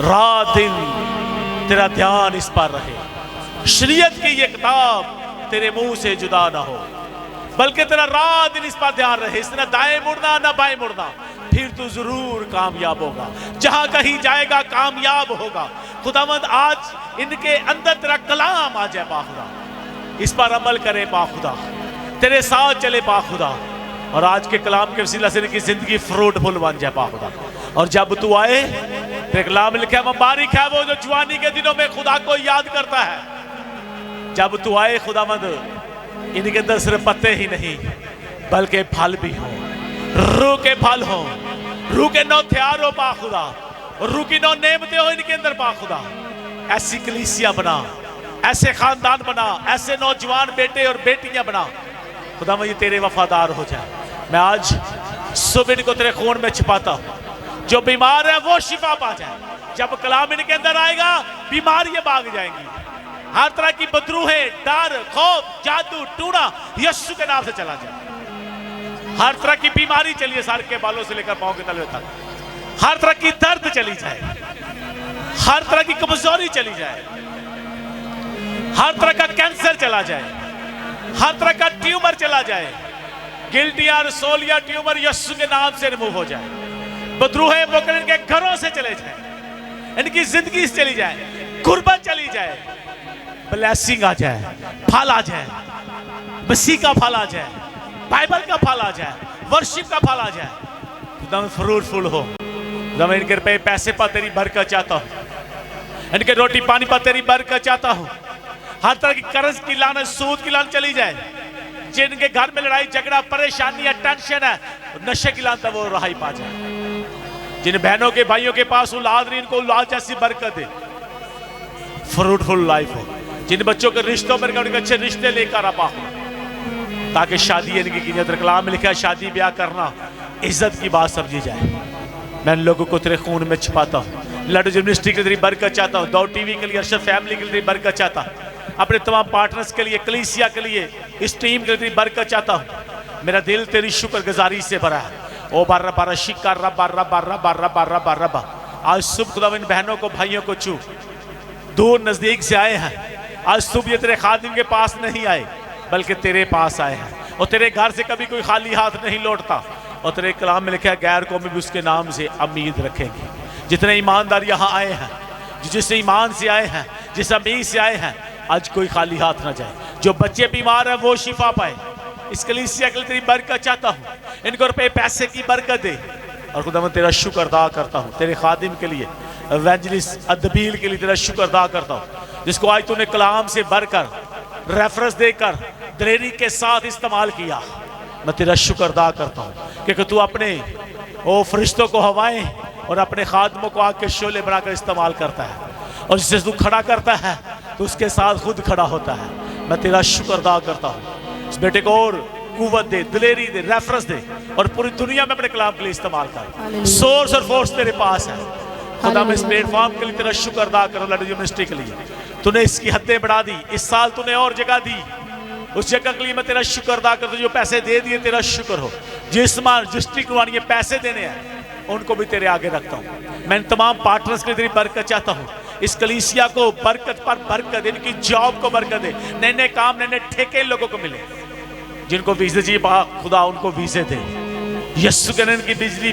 रात दिन तेरा ध्यान इस पर रहे। शरीयत की ये किताब तेरे मुंह से जुदा ना हो, बल्कि तेरा रात दिन इस पर ध्यान रहे। इसने दाएं मुड़ना ना बाएं मुड़ना, फिर तू जरूर कामयाब होगा। जहां कहीं जाएगा कामयाब होगा। खुदावंद आज इनके अंदर तेरा कलाम आ जाए पा खुदा, इस पर अमल करे पा खुदा, तेरे साथ चले पा खुदा, और आज के कलाम के वसीला से इनकी जिंदगी फ्रूटफुल बन जाए पा खुदा। और जब तू आए तेरे कलाम लिखा है मुबारक है वो जो जवानी के दिनों में खुदा को याद करता है। जब तू आए खुदावंद इनके अंदर सिर्फ पत्ते ही नहीं बल्कि फल भी हो, रूह के फल हो, रूह के नौ हथियार हो पा खुदा, और रूह की नौ नेमतें हो इनके अंदर पा खुदा। ऐसी कलीसिया बना, ऐसे खानदान बना, ऐसे नौजवान बेटे और बेटियां बना खुदा, ये तेरे वफादार हो जाए। मैं आज सुबह इनको तेरे खून में छिपाता हूं, जो बीमार है वो शिफा पा जाए। जब कलाम इनके अंदर आएगा बीमारियां भाग जाएंगी, हर तरह की बदरूहें, डर, खौफ, जादू टूना यीशु के नाम से चला जाए। हर तरह की बीमारी चलिए, सर के बालों से लेकर पांव के तलवे तक, हर तरह की दर्द चली जाए, हर तरह की कमजोरी चली जाए, हर तरह का कैंसर चला जाए, हर तरह का ट्यूमर चला जाए, गिल्टिया रसोलिया ट्यूमर यीशु के नाम से रिमूव हो जाए। बदरूहें बोकर इनके घरों से चले जाए, इनकी जिंदगी से चली जाए, गुर्बत चली जाए, ब्लेसिंग आ जाए, फल आ जाए, मसीह का फल आ जाए, बाइबल का फल आ जाए, वर्शिप का फल आ जाए, एकदम फ्रूटफुल हो। एकदम इनके रुपए पैसे पर तेरी बरकत चाहता हूँ, इनके रोटी पानी पर तेरी बरकत चाहता हूँ। हर तरह की कर्ज की लानत, सूद की लानत चली जाए। जिनके घर में लड़ाई झगड़ा परेशानी है, टेंशन है, नशे की लानत वो रहाई पा जाए। जिन बहनों के भाइयों के पास औलाद नहीं, इनको औलाद जैसी बरकत दे, फ्रूटफुल लाइफ हो। जिन बच्चों के रिश्तों में उनके अच्छे रिश्ते लेकर आ पाओ, ताकि शादी इनकी की जाए। कलाम में लिखा है शादी ब्याह करना इज्जत की बात समझी जाए। मैं इन लोगों को तेरे खून में छिपाता हूँ। लड्डू यूनिवर्सिटी के लिए बरकत चाहता हूँ, दो टीवी के लिए, अरशद फैमिली के लिए बरकत चाहता हूँ, अपने तमाम पार्टनर्स के लिए, कलीसिया के लिए, इस टीम के लिए बरकत चाहता हूँ। मेरा दिल तेरी शुक्रगुजारी से भरा है। ओ बारा बारा शिकार रबा रबा रबा रबा रबा रबा। आज सुबह खुदा इन बहनों को भाइयों को छू, दूर नजदीक से आए हैं। आज सुबह ये तेरे खादिम के पास नहीं आए बल्कि तेरे पास आए हैं, और तेरे घर से कभी कोई खाली हाथ नहीं लौटता। और तेरे कलाम में लिखा है गैर कौमी भी उसके नाम से उम्मीद रखेंगे। जितने ईमानदार यहाँ आए हैं, जिस ईमान से आए हैं, जिस उम्मीद से आए हैं, आज कोई खाली हाथ ना जाए। जो बच्चे बीमार हैं वो शिफा पाए। इस कलीसिया के लिए तेरी बरकत चाहता हूँ, इनको रुपए पैसे की बरकत दे। और खुदा मैं तेरा शुक्र अदा करता हूँ तेरे खादिम के लिए, एवेंजलिस्ट अदबील के लिए तेरा शुक्र अदा करता हूँ, जिसको आज तूने कलाम से भरकर रेफरेंस देकर दिलेरी के साथ इस्तेमाल किया। मैं तेरा शुक्र अदा करता हूँ क्योंकि तू अपने ओ फरिश्तों को हवाएं और अपने खादमों को आग के शोले बनाकर इस्तेमाल करता है, और जिसे तू खड़ा करता है तो उसके साथ खुद खड़ा होता है। मैं तेरा शुक्र अदा करता हूँ। इस बेटे को और कुव्वत दे, दिलेरी दे, रेफरेंस दे, और पूरी दुनिया में अपने कलाम के लिए इस्तेमाल कर। सोर्स और फोर्स तेरे पास है। खुदा मैं इस प्लेटफॉर्म के लिए तेरा शुक्र अदा करो। लड्डू यूनिवर्सिटी के लिए तूने इसकी हदें बढ़ा दी, इस साल तूने और जगह दी, उस जगह के लिए मैं तेरा शुक्र अदा करता हूँ। जो पैसे दे दिए तेरा शुक्र हो। जिस डिस्ट्रिक्ट वाली पैसे देने हैं उनको भी तेरे आगे रखता हूँ। मैं तमाम पार्टनर्स के लिए तेरी बरकत चाहता हूँ। इस कलीसिया को बरकत पर बरकत, इनकी जॉब को बरकत दे, नए नए काम, नए नए ठेके लोगों को मिले। जिनको वीजे चाहिए खुदा उनको वीजे दे। यीशु के नाम की बिजली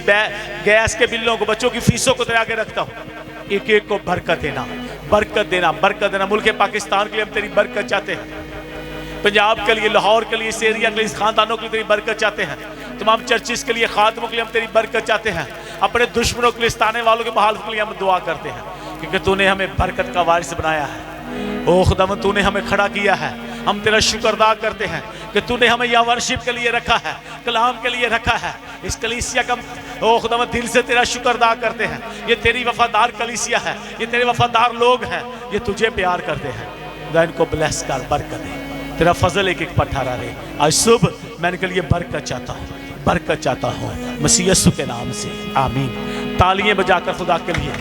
गैस के बिलों को, बच्चों की फीसों को तेरे आगे रखता हूँ। एक एक को बरकत देना, बरकत देना, बरकत देना। मुल्क पाकिस्तान के लिए हम तेरी बरकत चाहते हैं, पंजाब के लिए, लाहौर के लिए, इस एरिया के लिए, इस खानदानों के लिए तेरी बरकत चाहते हैं। तमाम चर्चिस के लिए, खादमों के लिए हम तेरी बरकत चाहते हैं। अपने दुश्मनों के लिए, स्थाने वालों के मुखालिफ के लिए हम दुआ करते हैं, क्योंकि तूने हमें बरकत का वारिस बनाया है। ओ खुदावंद तूने हमें खड़ा किया है। हम तेरा शुक्र अदा करते हैं कि तूने हमें यह वर्शिप के लिए रखा है, कलाम के लिए रखा है। इस कलीसिया का ओ खुदावंद दिल से तेरा शुक्र अदा करते हैं। ये तेरी वफादार कलीसिया है, ये तेरे वफादार लोग हैं, ये तुझे प्यार करते हैं। खुदा इनको ब्लेस कर, बरकत दे। तेरा फजल एक एक पर ठहरा रहे। आज सुबह मैं इनके लिए बरकत चाहता हूँ, बरकत चाहता हूँ मसीह यीशु के नाम से, आमीन। तालियां बजाकर खुदा के लिए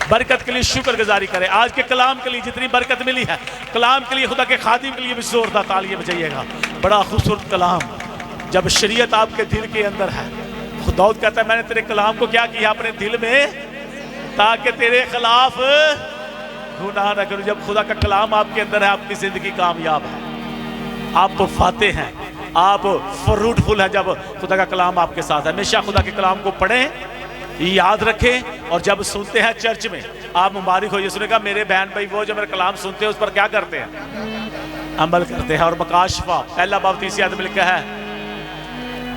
बरकत के लिए शुक्रगुजारी करें। आज के कलाम के लिए जितनी बरकत मिली है, कलाम के लिए, खुदा के खादिम के लिए भी जोरदार तालियां बजाइएगा। बड़ा खूबसूरत कलाम, जब शरीयत आपके दिल के अंदर है। खुदा कहता है मैंने तेरे कलाम को क्या किया अपने दिल में, ताकि तेरे खिलाफ गुनाह न करूं। जब खुदा का कलाम आपके अंदर है, आपकी जिंदगी कामयाब है, आप फाते हैं, आप फ्रूटफुल है। जब खुदा का कलाम आपके साथ है, हमेशा खुदा के कलाम को पढ़ें, याद रखें, और जब सुनते हैं चर्च में आप मुबारक हो। ये सुनेगा मेरे बहन भाई वो जो मेरा कलाम सुनते हैं उस पर क्या करते हैं, अमल करते हैं। और मकाशफा पहला बाब 30 आयत में लिखा है,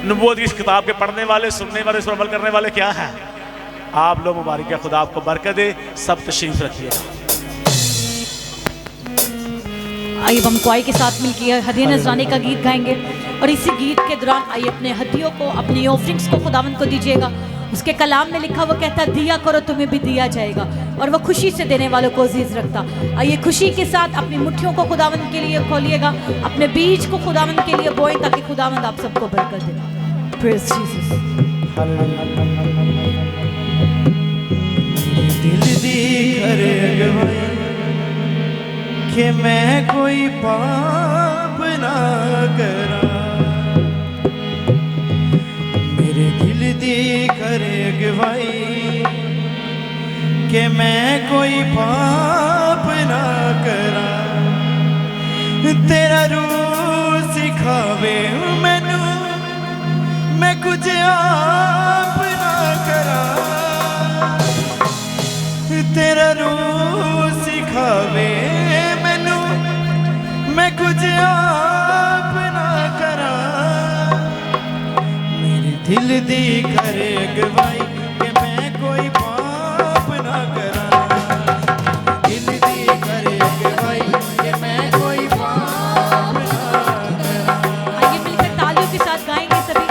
नबूवत की इस किताब के पढ़ने वाले, सुनने वाले, इस पर अमल करने वाले क्या हैं, आप लोग मुबारक है। खुदा आपको बरकत दे। सब तशरीफ रखिएगा। आइए हम क्वाई के साथ मिलकर हदिया नजराने का गीत गाएंगे, और इसी गीत के दौरान आइए अपने हदियों को, अपनी ऑफरिंग्स को खुदावंद को दीजिएगा। उसके कलाम में लिखा, वो कहता दिया करो तुम्हें भी दिया जाएगा, और वो खुशी से देने वालों को अजीज रखता। आइए खुशी के साथ अपनी मुट्ठियों को खुदावंद के लिए खोलिएगा, अपने बीज को खुदावंद के लिए बोएं, ताकि खुदावंद आप सबको बरकत दे। Praise Jesus. दिल दी करे अगवाई कि मैं कोई पाप ना करा, मेरे दिल दी करे अगवाई कि मैं कोई पाप ना करा। तेरा रूह सिखावे मैनू मैं कुछ आप ना करा, तेरा रूह सिखावे मैनू मैं कुछ आप ना करा। मेरे दिल दी करे अगवाई कि मैं कोई पाप ना करा, दिल दी करे अगवाई कि मैं कोई पाप ना करा। आइए मिलकर तालियों के साथ गाएंगे सभी।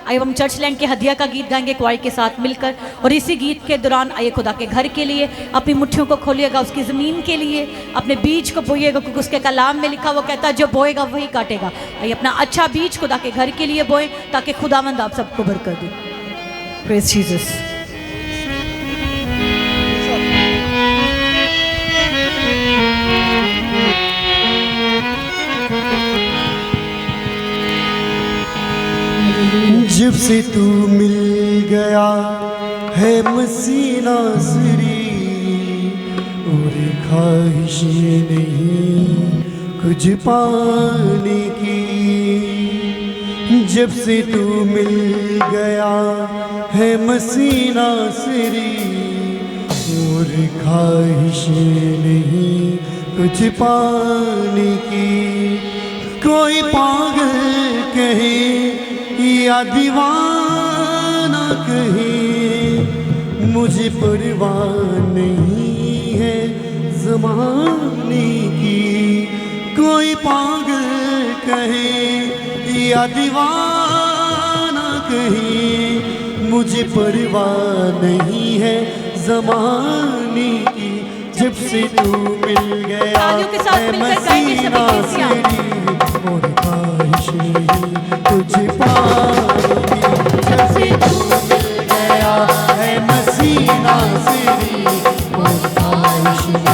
आइए हम चर्च लैंड के हदिया का गीत गाएंगे क्वाई के साथ मिलकर। और इसी गीत के दौरान आइए खुदा के घर के लिए अपनी मुट्ठियों को खोलिएगा, उसकी ज़मीन के लिए अपने बीज को बोइएगा, क्योंकि उसके कलाम में लिखा वो कहता है जो बोएगा वही काटेगा। आइए अपना अच्छा बीज खुदा के घर के लिए बोएं ताकि खुदावंद आप सबको बरकत दे। Praise Jesus. जब से तू मिल गया है मसीह नासरी, और ख्वाहिशें नहीं कुछ पाने की। जब से तू मिल गया है मसीह नासरी, और ख्वाहिशें नहीं कुछ पाने की। कोई पागल कहे या दीवाना कहे, मुझे परवाह नहीं है ज़माने की। कोई पागल कहे या दीवाना कहे, मुझे परवाह नहीं है ज़माने की। जब से तू मिल गया है मसीह नासरी, और ख्वाहिशें तुझे पाने की। जब से तू मिल गया है मसीह नासरी, और ख्वाहिशें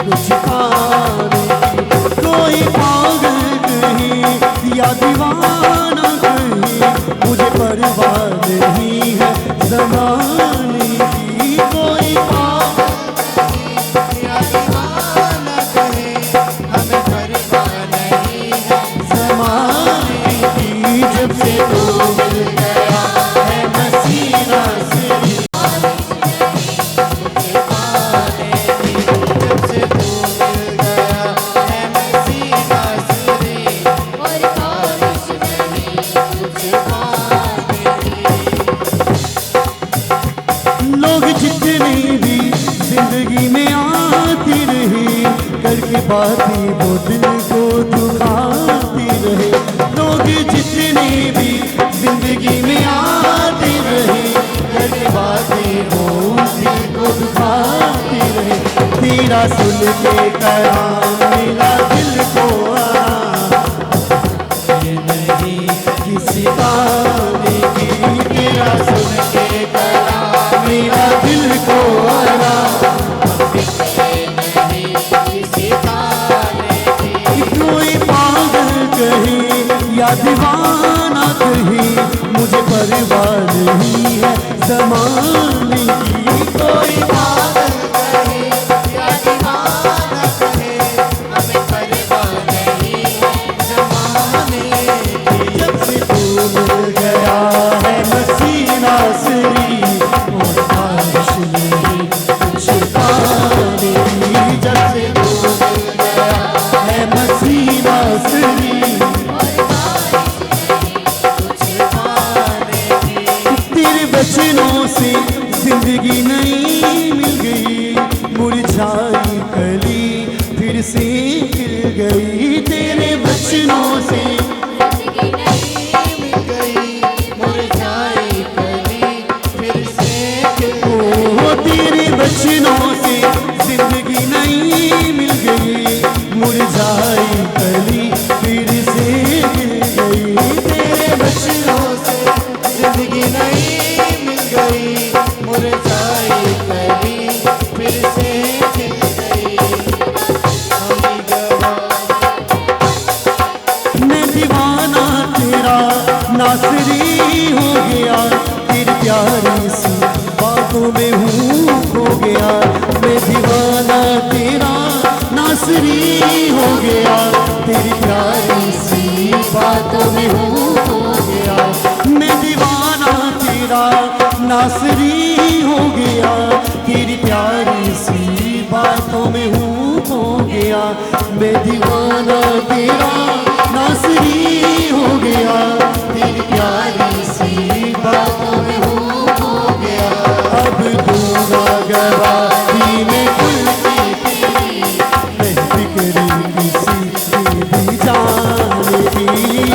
तुझे पाने की। कोई पागल कहे या दीवाना कहे, मुझे परवाह नहीं है ज़माने की। कोई जब से तू मिल गया है मसीह नासरी, मुझे पाने की। जब से तू मिल गया है मसीह नासरी, और ख्वाहिश नहीं तुझे पाने की। लोग जितने भी जिंदगी में आते रहे, करके बातें वो दिल को दुखाती रहे। लोग जितने भी जिंदगी में आते रहे, करके बातें वो दिल को दुखाती रहे। तेरा सुन के कलाम मेरा दिल को ये नहीं किसी गाने की। तेरा सुन के कलाम मेरा दिल को कोई पागल कहे या दीवाना कहे, मुझे परवाह नहीं है ज़माने की। कोई पागल कहे या दीवाना कहे, हमें परवाह नहीं है ज़माने की। जब से तू मिल गया है मसीह नासरी, और ख्वाहिश नहीं कुछ पाने की। जब से तू मिल गया है मसीह नासरी, तेरे वचनों से जिंदगी नई मिल गई, मुरझाई कली फिर से खिल गई। तेरे वचनों से जिंदगी नई मिल गई, मुरझाई कली फिर से खिल गई। तेरे वचनों से जिंदगी नई मिल गई, मुरझाई कली फिर से खिल गई। तेरे वचनों से जिंदगी नहीं मिल गई, मुरझाई कली फिर से खिल गई। मैं दीवाना तेरा नासरी हो गया, तेरी प्यारी सी बातों में हूँ खो गया। मैं दीवाना तेरा नासरी हो गया, तेरी प्यारी सी बातों में हूँ खो गया। मैं दीवाना तेरा नासरी हो गया, तेरी प्यारी सी बातों में हूँ खो गया। मैं दीवाना तेरा नासरी हो गया, तेरी प्यारी सी बातों में हूँ खो गया। अब दूंगा गवाही में खुल की तेरी, मैं फिक्र किसी की भी जान की।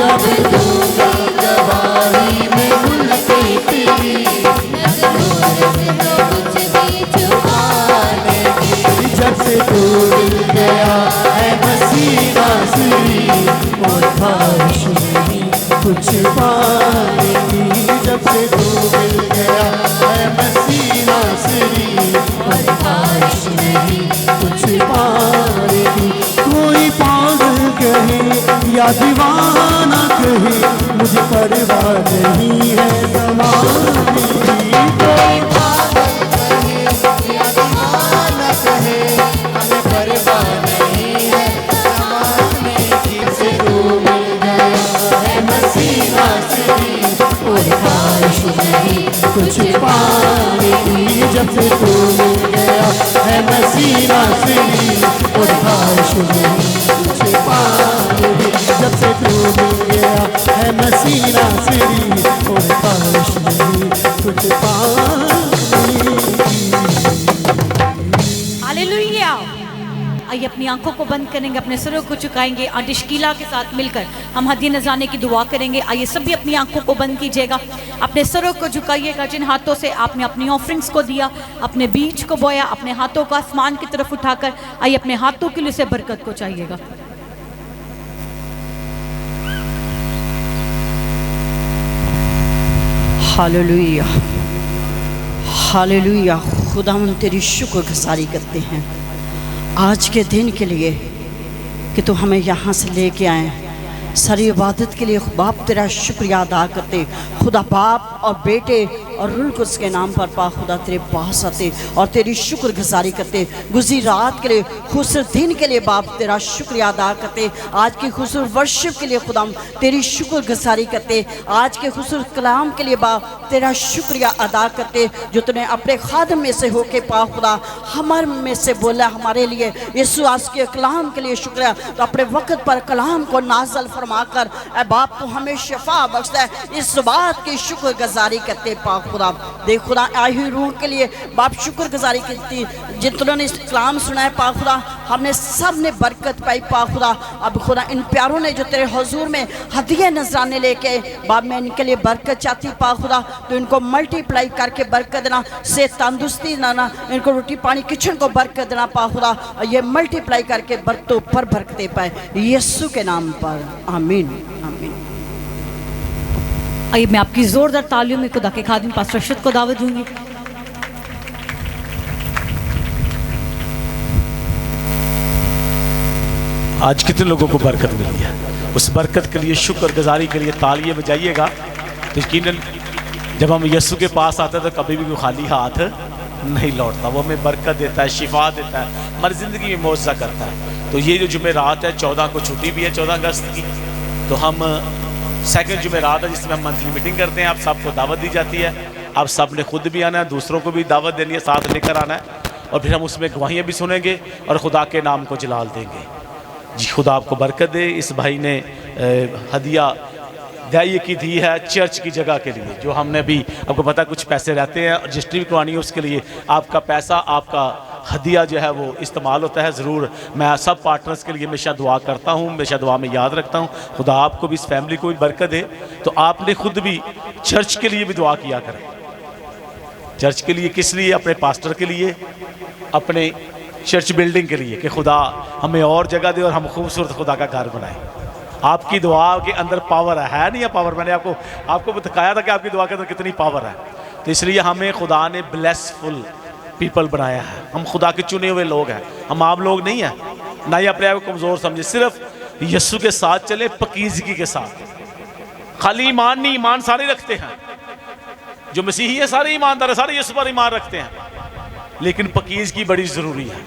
अब दूंगा गवाही तू मिल गया है मसीह नासरी, और ख्वाहिश नहीं कुछ पाने की। जब से तू मिल गया है मसीह नासरी, और ख्वाहिश नहीं कुछ पाने की। कोई पागल कहे या दीवाना कहे, मुझे परवाह नहीं है ज़माने की। कोई पागल कहे या दीवाना कहे, हमें परवाह नहीं है ज़माने की। से तू मिल गया है मसीह नासरी, और ख्वाहिश नहीं कुछ पाने की। जब से तू मिल गया है मसीह नासरी, और ख्वाहिश नहीं कुछ पाने की। जब से तू मिल गया है मसीह नासरी, और ख्वाहिश नहीं कुछ पाने की। हालेलुया। आइए अपनी आंखों को बंद करेंगे, अपने सिरों को झुकाएंगे। आंटी शकीला के साथ मिलकर हम हदी नजराने की दुआ करेंगे। आइए सभी अपनी आंखों को बंद कीजिएगा, अपने सिरों को झुकाइएगा। जिन हाथों से आपने अपनी ऑफरिंग्स को दिया, अपने बीज को बोया, अपने हाथों को आसमान की तरफ उठाकर आइए अपने हाथों के लिए से बरकत को चाहिएगा। Hallelujah, hallelujah. खुदावन तेरी शुक्रगुजारी करते हैं आज के दिन के लिए कि तू हमें यहाँ से लेके आए। सारी इबादत के लिए बाप तेरा शुक्रिया अदा करते। खुदा बाप और बेटे और रूह कुद्स के नाम पर पा खुदा तेरे पास आते और तेरी शुक्रगुजारी करते। गुज़री रात के लिए, खुसर दिन के लिए बाप तेरा शुक्रिया अदा करते। आज की खुसर वर्शिप के लिए खुदा तेरी शुक्रगुजारी करते। आज के खुसर कलाम के लिए बाप तेरा शुक्रिया अदा करते, जो तूने अपने खादम में से होके पा खुदा हमारे में से बोला हमारे लिए। यीशु आज के कलाम के लिए शुक्रिया। तो अपने वक्त पर कलाम को नाज़ल फरमा कर ऐ बाप तू हमें शफा बख्शता है, इस बात की शुक्रगुजारी करते पा खुदा। देख खुदा आई हुई रूह के लिए बाप शुक्रगुजारी करती, जिन्होंने इस कलाम सुना है पा खुदा हमने सब ने बरकत पाई पा खुदा। अब खुदा इन प्यारों ने जो तेरे हुजूर में हदिया नजराने लेके बाप मैं इनके लिए बरकत चाहती पा खुदा, तो इनको मल्टीप्लाई करके बरकत देना, से तंदुरुस्ती देना, इनको रोटी पानी किचन को बरकत देना पा खुदा, और ये मल्टीप्लाई करके बरतों पर बरकते पाए यीशु के नाम पर, आमीन आमीन। आइए मैं आपकी जोरदार तालियों में खुदा के खादिम पास्टर अरशद को दावत दूंगी। आज कितने लोगों को बरकत मिली है, उस बरकत के लिए शुक्रगुजारी के लिए तालियां बजाइएगा। तो यकीनन जब हम यीशु के पास आते हैं तो कभी भी कोई खाली हाथ नहीं लौटता। वो हमें बरकत देता है, शिफा देता है, हमारी ज़िंदगी में मौजज़ा करता है। तो ये जो जुमेरात है 14 को छुट्टी भी है 14 अगस्त की, तो हम सेकंड जुमेरात है जिसमें हम मंथली मीटिंग करते हैं। आप सबको दावत दी जाती है, आप सब ने खुद भी आना है, दूसरों को भी दावत देनी है, साथ लेकर आना है, और फिर हम उसमें गवाहियाँ भी सुनेंगे और खुदा के नाम को जलाल देंगे। जी खुदा आपको बरकत दे। इस भाई ने हदिया दाई की दी है चर्च की जगह के लिए, जो हमने भी आपको पता कुछ पैसे रहते हैं रजिस्ट्री भी करवानी है, उसके लिए आपका पैसा आपका हदिया जो है वो इस्तेमाल होता है। ज़रूर मैं सब पार्टनर्स के लिए हमेशा दुआ करता हूँ, हमेशा दुआ में याद रखता हूँ। खुदा आपको भी इस फैमिली को भी बरकत दे। तो आपने खुद भी चर्च के लिए भी दुआ किया करें। चर्च के लिए किस लिए? अपने पास्टर के लिए, अपने चर्च बिल्डिंग के लिए, कि खुदा हमें और जगह दे और हम खूबसूरत खुदा का घर बनाएं। आपकी दुआ के अंदर पावर है नहीं है? पावर मैंने आपको दिखाया था कि आपकी दुआ के अंदर कितनी पावर है। तो इसलिए हमें खुदा ने ब्लेसफुल पीपल बनाया है। हम खुदा के चुने हुए लोग हैं, हम आम लोग नहीं हैं। ना ही अपने आप को कमज़ोर समझे, सिर्फ यीशु के साथ चले, पकीज़गी के साथ। खाली ईमान नहीं, ईमान सारे रखते हैं, जो मसीही है सारे ईमानदार है, सारे यीशु पर ईमान रखते हैं, लेकिन पकीज़गी बड़ी ज़रूरी है।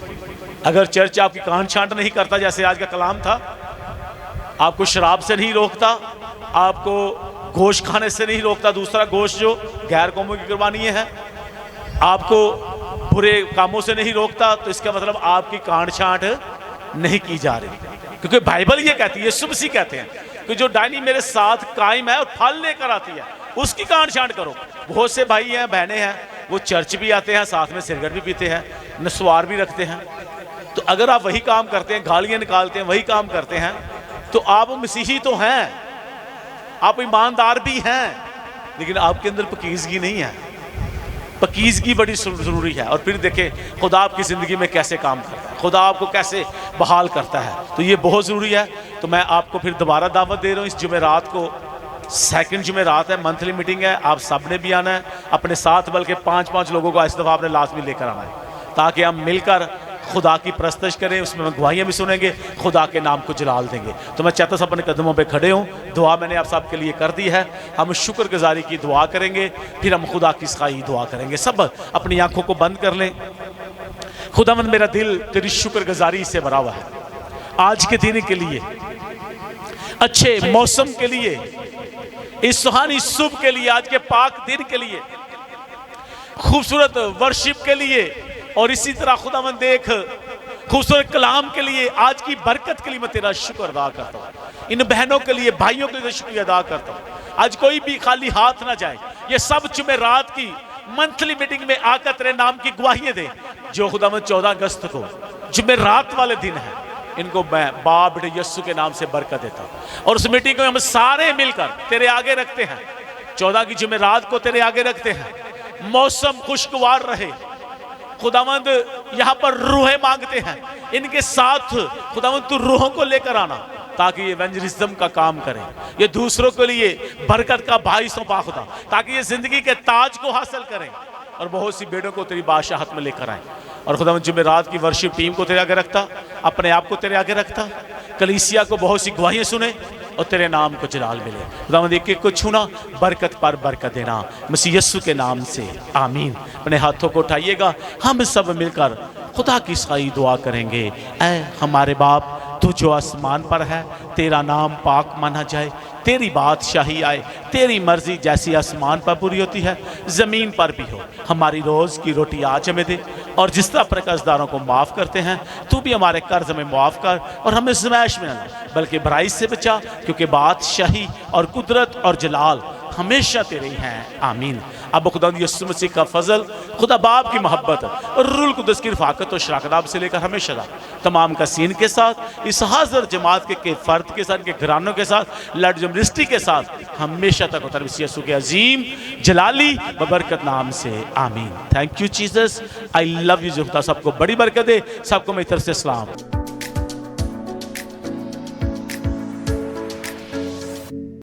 अगर चर्च आपकी कान छांट नहीं करता, जैसे आज का कलाम था, आपको शराब से नहीं रोकता, आपको गोश्त खाने से नहीं रोकता, दूसरा गोश्त जो गैर कौमों की कुर्बानी है, आपको बुरे कामों से नहीं रोकता, तो इसका मतलब आपकी कान छांट नहीं की जा रही। क्योंकि बाइबल ये कहती है, यीशु मसीह कहते हैं कि जो डायनी मेरे साथ कायम है और फल लेकर आती है, उसकी कान छांट करो। बहुत से भाई हैं, बहनें हैं, वो चर्च भी आते हैं, साथ में सिगरेट भी पीते हैं, नस्वार भी रखते हैं। तो अगर आप वही काम करते हैं, गालियाँ निकालते हैं, वही काम करते हैं, तो आप मसीही तो हैं, आप ईमानदार भी हैं, लेकिन आपके अंदर पकीज़गी नहीं है। पकीज़गी बड़ी ज़रूरी है। और फिर देखें खुदा आपकी ज़िंदगी में कैसे काम करता है, खुदा आपको कैसे बहाल करता है, तो ये बहुत ज़रूरी है। तो मैं आपको फिर दोबारा दावत दे रहा हूँ, इस जुमेरात को सेकंड जुमेरात है, मंथली मीटिंग है, आप सब ने भी आना है, अपने साथ बल्कि 5-5 लोगों को इस दफ़ा आपने लाजमी लेकर आना है, ताकि हम मिलकर खुदा की प्रस्तश करें, उसमें हम गवाहियाँ भी सुनेंगे, खुदा के नाम को जलाल देंगे। तो मैं चाहता हूँ अपने कदमों पे खड़े हूँ, दुआ मैंने आप सब के लिए कर दी है, हम शुक्रगुजारी की दुआ करेंगे, फिर हम खुदा की सखाई दुआ करेंगे। सब अपनी आंखों को बंद कर लें। खुदावंद मेरा दिल तेरी शुक्रगुजारी से भरा हुआ है, आज के दिन के लिए, अच्छे मौसम के लिए, इस सुहानी सुबह के लिए, आज के पाक दिन के लिए, खूबसूरत वर्शिप के लिए, और इसी तरह खुदावंद देख खूबसूरत कलाम के लिए, आज की बरकत के लिए मैं तेरा शुक्र अदा करता हूँ। इन बहनों के लिए, भाइयों के लिए शुक्रिया अदा करता हूँ। आज कोई भी खाली हाथ ना जाए, ये सब जुमेरात की मंथली मीटिंग में आकर तेरे नाम की गवाहियां दे, जो खुदावंद 14 अगस्त को जुमेरात वाले दिन है, इनको मैं बाप बेटे यस्सु के नाम से बरकत देता हूँ। और उस मीटिंग को हम सारे मिलकर तेरे आगे रखते हैं, 14 की जुमेरात को तेरे आगे रखते हैं, मौसम खुशगवार रहे खुदावंद, यहाँ पर रूहें मांगते हैं, इनके साथ खुदावंद तू रूहों को लेकर आना, ताकि ये एवेंजलिज्म का काम करें, ये दूसरों के लिए बरकत का भाई सौंपा खुदा, ताकि ये जिंदगी के ताज को हासिल करें और बहुत सी बेटों को तेरी बादशाहत में लेकर आए। और खुदावंद जुमेरात की वर्शिप टीम को तेरे आगे रखता, अपने आप को तेरे आगे रखता, कलीसिया को बहुत सी गवाहियाँ सुने और तेरे नाम को जलाल मिले। खुदावंद एक एक को छूना, बरकत पर बरकत देना, मसीह यस्सु के नाम से आमीन। अपने हाथों को उठाइएगा, हम सब मिलकर खुदा की सखाई दुआ करेंगे। ऐ हमारे बाप, तू जो आसमान पर है, तेरा नाम पाक माना जाए, तेरी बादशाही आए, तेरी मर्जी जैसी आसमान पर पूरी होती है ज़मीन पर भी हो। हमारी रोज़ की रोटी आज हमें दे, और जिस तरह अपने कर्जदारों को माफ़ करते हैं, तू भी हमारे कर्ज हमें माफ़ कर, और हमें ज़मैश में न ला, बल्कि बुराई से बचा, क्योंकि बादशाही और कुदरत और जलाल हमेशा तेरे ही हैं, आमीन। अब खुदा यीशु मसीह का फजल, खुदा बाप की मोहब्बत और रूल कुदस की रफ़ाकत और शराकत से लेकर हमेशा तमाम कसीन के साथ, इस हाज़िर जमात के फ़र्द के साथ, के घरानों के साथ, लड़ जमरिस्टी के साथ हमेशा तक उतर यीशु के अजीम जलाली बबरकत नाम से आमीन। Thank you Jesus, I love you. खुदा सबको बड़ी बरकत दे, सबको मेरी तरफ से सलाम।